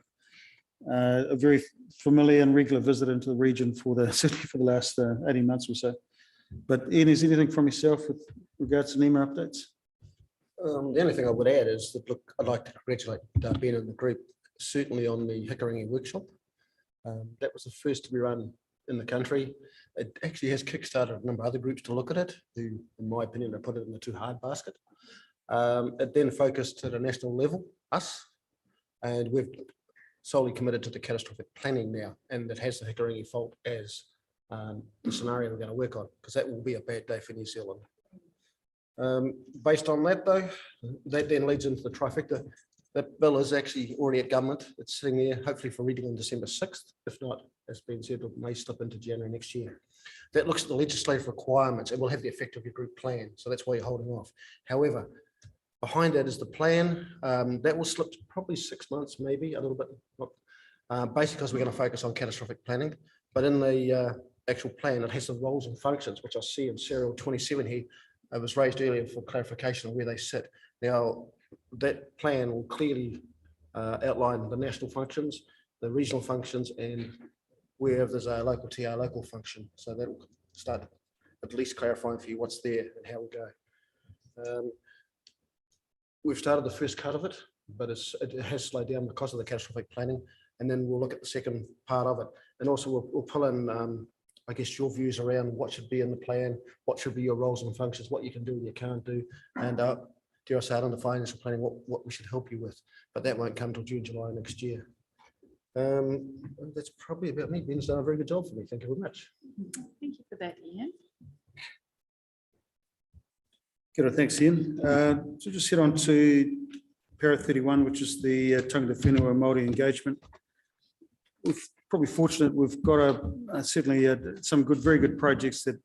very familiar and regular visitor into the region certainly for the last 18 months or so. But Ian, is anything from yourself with regards to NEMA updates? The only thing I would add is that, look, I'd like to congratulate Ben and the group, certainly on the Hikarangi workshop. That was the first to be run in the country. It actually has kickstarted a number of other groups to look at it, who, in my opinion, have put it in the too hard basket. It then focused at a national level, us, and we've solely committed to the catastrophic planning now, and it has the Hikarangi fault as the scenario we're going to work on, because that will be a bad day for New Zealand. Based on that, though, that then leads into the trifecta. That bill is actually already at government. It's sitting there, hopefully for reading on December 6th. If not, as Ben said, it may slip into January next year. That looks at the legislative requirements and will have the effect of your group plan. So that's why you're holding off. However, behind that is the plan. That will slip to probably 6 months, maybe a little bit, basically because we're going to focus on catastrophic planning. But in the actual plan, it has the roles and functions, which I see in serial 27 here. It was raised earlier for clarification of where they sit. Now, that plan will clearly outline the national functions, the regional functions, and wherever there's a local TR local function. So that will start at least clarifying for you what's there and how we go. We've started the first cut of it, but it has slowed down because of the catastrophic planning. And then we'll look at the second part of it. And also we'll pull in, I guess, your views around what should be in the plan, what should be your roles and functions, what you can do and you can't do. And dare I say it, on the financial planning, what we should help you with. But that won't come until June, July next year. That's probably about me. Ben's done a very good job for me. Thank you very much. Thank you for that, Ian. Good, thanks, Ian. So just head on to para 31, which is the tangata whenua Māori engagement. We're probably fortunate we've got certainly some very good projects that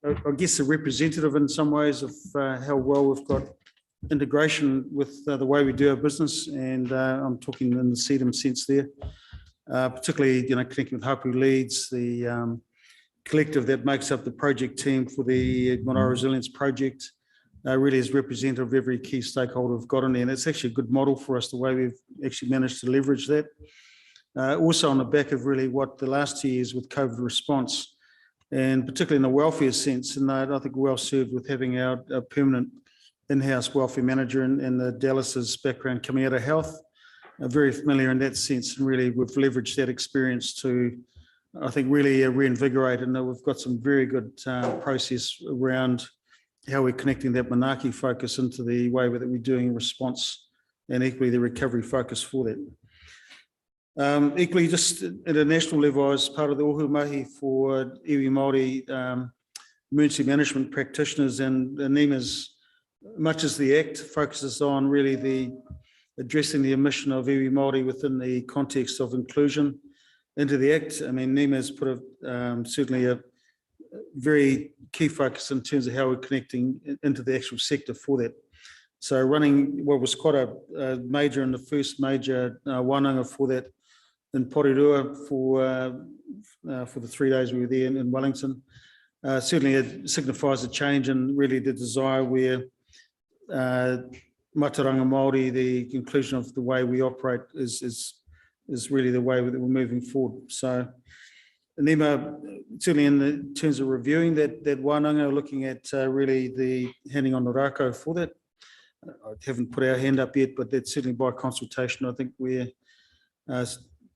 I guess are representative in some ways of how well we've got integration with the way we do our business, and I'm talking in the CDEM sense there, particularly connecting with Hapu Leads, the collective that makes up the project team for the Marae Resilience Project, really is representative of every key stakeholder we've got in there, and it's actually a good model for us, the way we've actually managed to leverage that. Also on the back of really what the last 2 years with COVID response, and particularly in the welfare sense, and I think we're well served with having our permanent in-house welfare manager and the Dallas's background coming out of health, very familiar in that sense, and really we've leveraged that experience to, I think, really reinvigorate, and we've got some very good process around how we're connecting that Manaki focus into the way that we're doing response, and equally the recovery focus for that. Equally, just at a national level, I was part of the Ohu Mahi for iwi Māori emergency management practitioners, and NEMA's, much as the Act focuses on really addressing the omission of iwi Māori within the context of inclusion into the Act. I mean, NEMA has put certainly a very key focus in terms of how we're connecting into the actual sector for that. So running what was quite a major and the first major wānanga for that in Porirua for the 3 days we were there in Wellington. Certainly it signifies a change in really the desire where Mataranga Māori, the inclusion of the way we operate is really the way that we're moving forward. So NEMA, certainly in terms of reviewing that wānanga, looking at really the handing on the rākau for that. I haven't put our hand up yet, but that's certainly by consultation. I think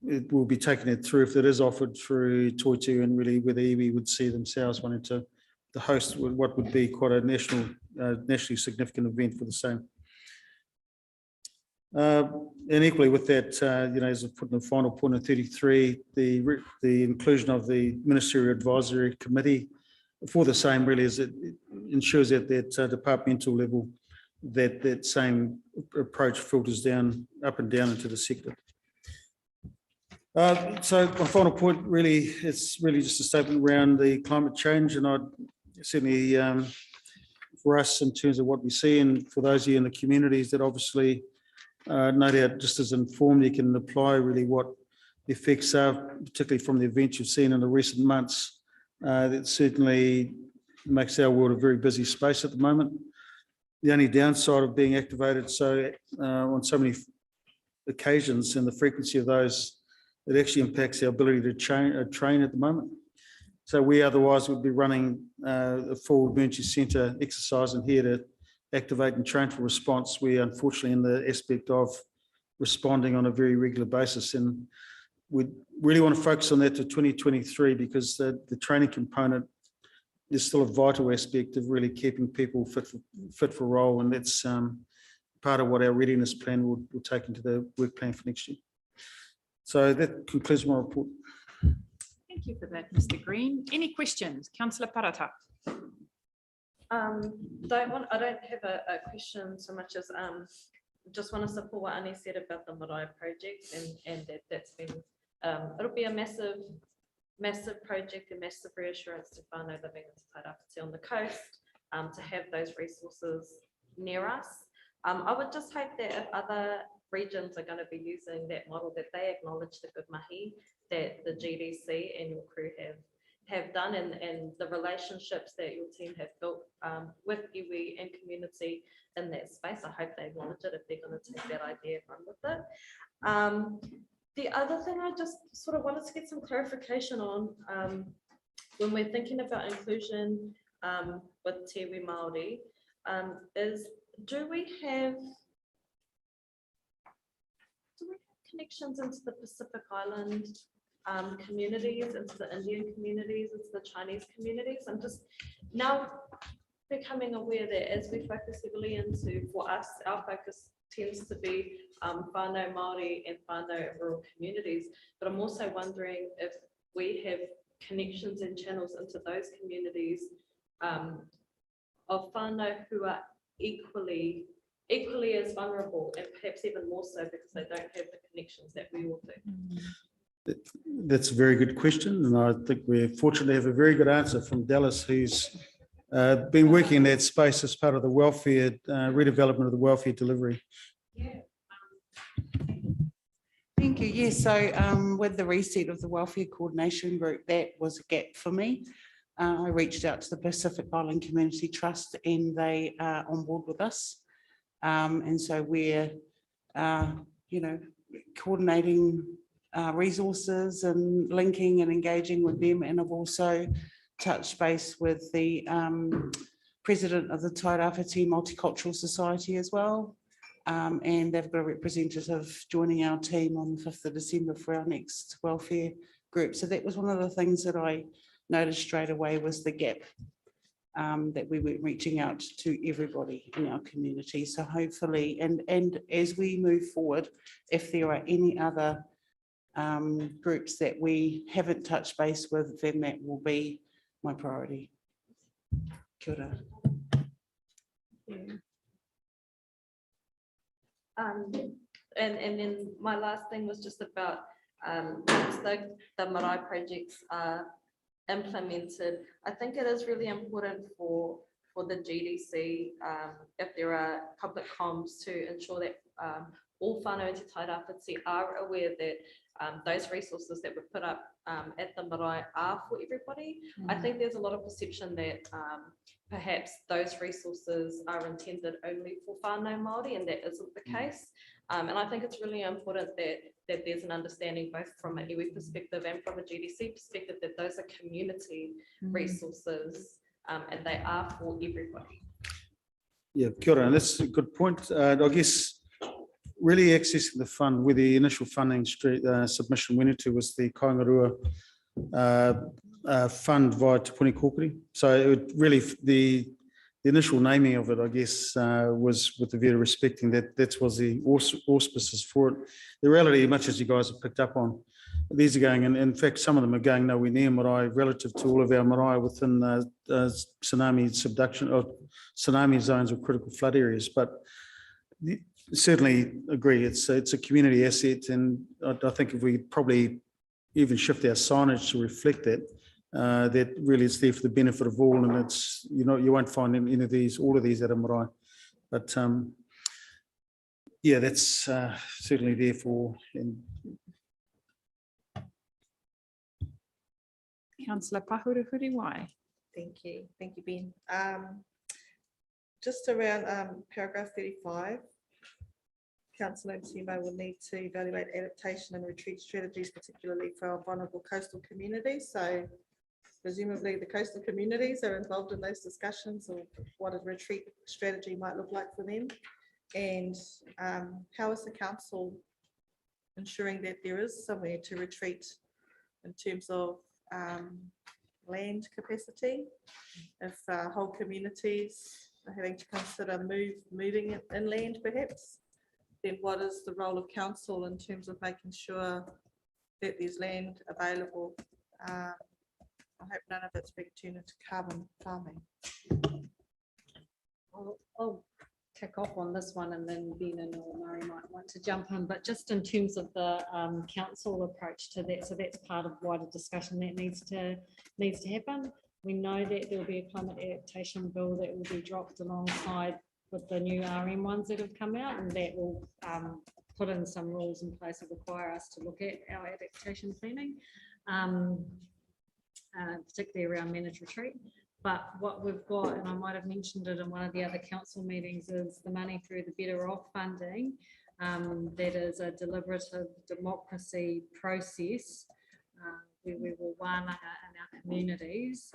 it will be taking it through if it is offered through Toitu, and really whether iwi would see themselves wanting to host what would be quite a nationally significant event for the same. And equally with that, as I put in the final point of 33, the inclusion of the Ministerial Advisory Committee for the same really is it ensures that departmental level that same approach filters down, up and down into the sector. So my final point really, it's really just a statement around the climate change, and I'd certainly for us in terms of what we see, and for those of you in the communities that obviously no doubt just as informed, you can apply really what the effects are, particularly from the events you've seen in the recent months. That certainly makes our world a very busy space at the moment. The only downside of being activated on so many occasions and the frequency of those, it actually impacts our ability to train at the moment. So we otherwise would be running a full emergency centre exercise in here to activate and train for response. We unfortunately in the aspect of responding on a very regular basis, and we really want to focus on that to 2023 because the training component is still a vital aspect of really keeping people fit for role, and that's part of what our readiness plan will take into the work plan for next year. So that concludes my report. Thank you for that, Mr. Green. Any questions? Councillor Parata. I don't have a question so much as just want to support what Annie said about the Marae project, and that's been it'll be a massive project, a massive reassurance to whānau living in Te Tairāwhiti on the coast, to have those resources near us. I would just hope that if other regions are going to be using that model, that they acknowledge the good mahi that the GDC and your crew have done, and the relationships that your team have built with iwi and community in that space. I hope they acknowledge it if they're going to take that idea and run with it. The other thing I just sort of wanted to get some clarification on, when we're thinking about inclusion with Te Iwi Māori, is do we have connections into the Pacific Island communities, into the Indian communities, into the Chinese communities? I'm just now becoming aware that as we focus heavily into, for us, our focus tends to be whānau Māori and whānau rural communities, but I'm also wondering if we have connections and channels into those communities of whānau who are equally as vulnerable, and perhaps even more so because they don't have the connections that we all do. That's a very good question, and I think we're fortunate to have a very good answer from Dallas, who's been working in that space as part of the welfare, redevelopment of the welfare delivery. Thank you. Yes, so with the reset of the Welfare Coordination Group, that was a gap for me. I reached out to the Pacific Island Community Trust, and they are on board with us. And so we're, coordinating resources and linking and engaging with them. And I've also touched base with the president of the Tairāwhiti Multicultural Society as well. And they've got a representative joining our team on the 5th of December for our next welfare group. So that was one of the things that I noticed straight away, was the gap, that we were reaching out to everybody in our community. So hopefully, and as we move forward, if there are any other groups that we haven't touched base with, then that will be my priority. Kia ora. And then my last thing was just about once the marae projects are implemented, I think it is really important for the GDC, if there are public comms, to ensure that all whānau and te tairāwhiti are aware that those resources that were put up at the marae are for everybody. I think there's a lot of perception that perhaps those resources are intended only for whānau Māori, and that isn't the case. And I think it's really important that there's an understanding both from an iwi perspective and from a GDC perspective that those are community resources and they are for everybody. Yeah, kia ora, and that's a good point. I guess really accessing the fund, where the initial funding submission went into was the Kaingarua fund via Te Puni Kōkiri. So it really, the initial naming of it, I guess, was with the view of respecting that was the auspices for it. The reality, much as you guys have picked up on, these are going, and in fact, some of them are going nowhere near marae relative to all of our marae within tsunami subduction or tsunami zones or critical flood areas. But certainly agree, it's a community asset, and I think if we probably even shift our signage to reflect that, that really it's there for the benefit of all, and it's, you know, you won't find any of these, all of these at a marae. But yeah, that's certainly there for. Councillor Pahura-Huriwai. Thank you, Ben. Just around paragraph 35, Councillor Timo will need to evaluate adaptation and retreat strategies, particularly for our vulnerable coastal communities. So presumably the coastal communities are involved in those discussions of what a retreat strategy might look like for them. And how is the council ensuring that there is somewhere to retreat in terms of land capacity? If whole communities are having to consider moving inland perhaps, then what is the role of council in terms of making sure that there's land available? I hope none of it's being turned into carbon farming. I'll kick off on this one, and then Ben and Murray might want to jump in, but just in terms of the council approach to that, so that's part of wider discussion that needs to happen. We know that there will be a climate adaptation bill that will be dropped alongside with the new RM ones that have come out, and that will put in some rules in place that require us to look at our adaptation planning, particularly around managed retreat. But what we've got, and I might have mentioned it in one of the other council meetings, is the money through the Better Off funding. That is a deliberative democracy process where we will wānanga in our communities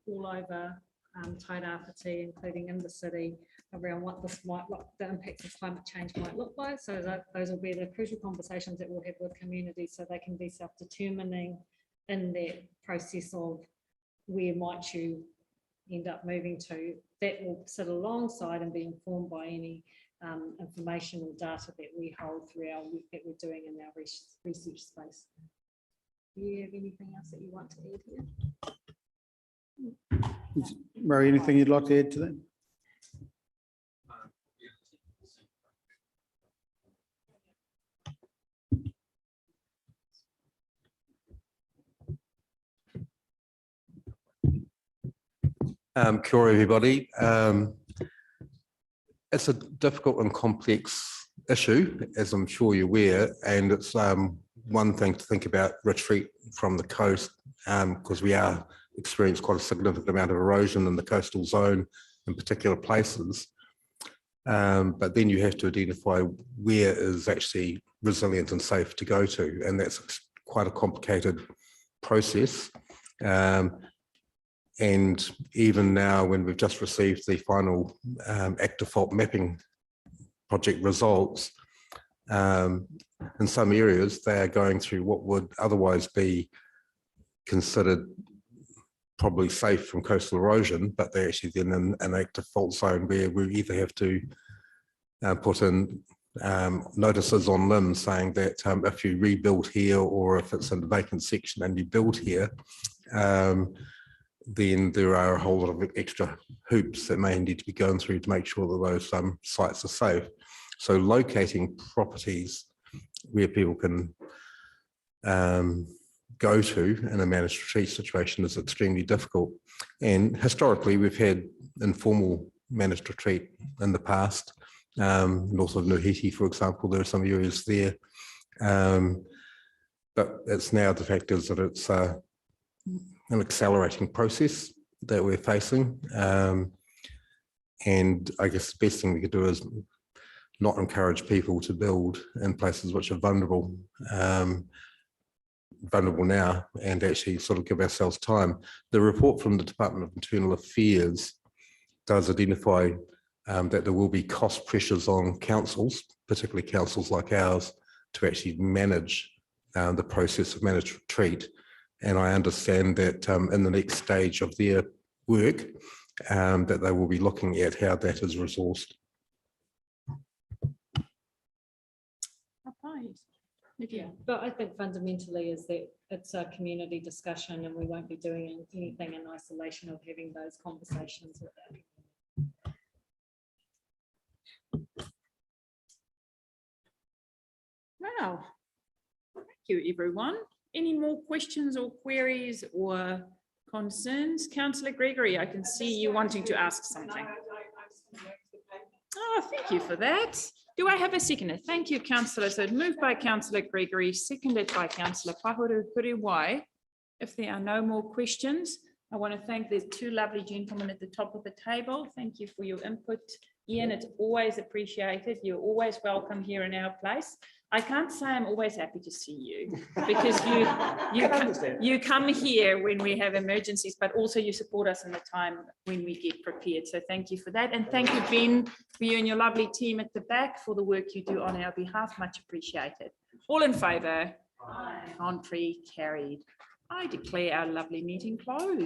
all over Tairāwhiti, including in the city, around what the impacts of climate change might look like. So those will be the crucial conversations that we'll have with communities, so they can be self-determining in that process of where might you end up moving to. That will sit alongside and be informed by any information or data that we hold through our work that we're doing in our research space. Do you have anything else that you want to add here? Murray, anything you'd like to add to that? Kia ora, everybody. It's a difficult and complex issue, as I'm sure you're aware, and it's one thing to think about retreat from the coast, because we are experiencing quite a significant amount of erosion in the coastal zone in particular places. But then you have to identify where is actually resilient and safe to go to, and that's quite a complicated process. And even now, when we've just received the final active fault mapping project results, in some areas they are going through what would otherwise be considered probably safe from coastal erosion, but they're actually then in an active fault zone where we either have to put in notices on limbs saying that if you rebuild here, or if it's in a vacant section and you build here, then there are a whole lot of extra hoops that may need to be going through to make sure that those sites are safe. So locating properties where people can go to in a managed retreat situation is extremely difficult. And historically, we've had informal managed retreat in the past. North of Nuhiti, for example, there are some areas there. But it's now the fact is that it's an accelerating process that we're facing. And I guess the best thing we could do is not encourage people to build in places which are vulnerable now, and actually sort of give ourselves time. The report from the Department of Internal Affairs does identify that there will be cost pressures on councils, particularly councils like ours, to actually manage the process of managed retreat. And I understand that in the next stage of their work, that they will be looking at how that is resourced. Yeah, but I think fundamentally is that it's a community discussion and we won't be doing anything in isolation of having those conversations with them. Wow. Thank you, everyone. Any more questions or queries or concerns? Councillor Gregory, I can see you wanting to ask something. Oh, thank you for that. Do I have a seconder? Thank you, Councillor. So moved by Councillor Gregory, seconded by Councillor Pahuru. If there are no more questions, I want to thank the two lovely gentlemen at the top of the table. Thank you for your input. Ian, it's always appreciated. You're always welcome here in our place. I can't say I'm always happy to see you because you come here when we have emergencies, but also you support us in the time when we get prepared. So thank you for that. And thank you, Ben, for you and your lovely team at the back for the work you do on our behalf. Much appreciated. All in favour? Aye. Contrary, carried. I declare our lovely meeting closed.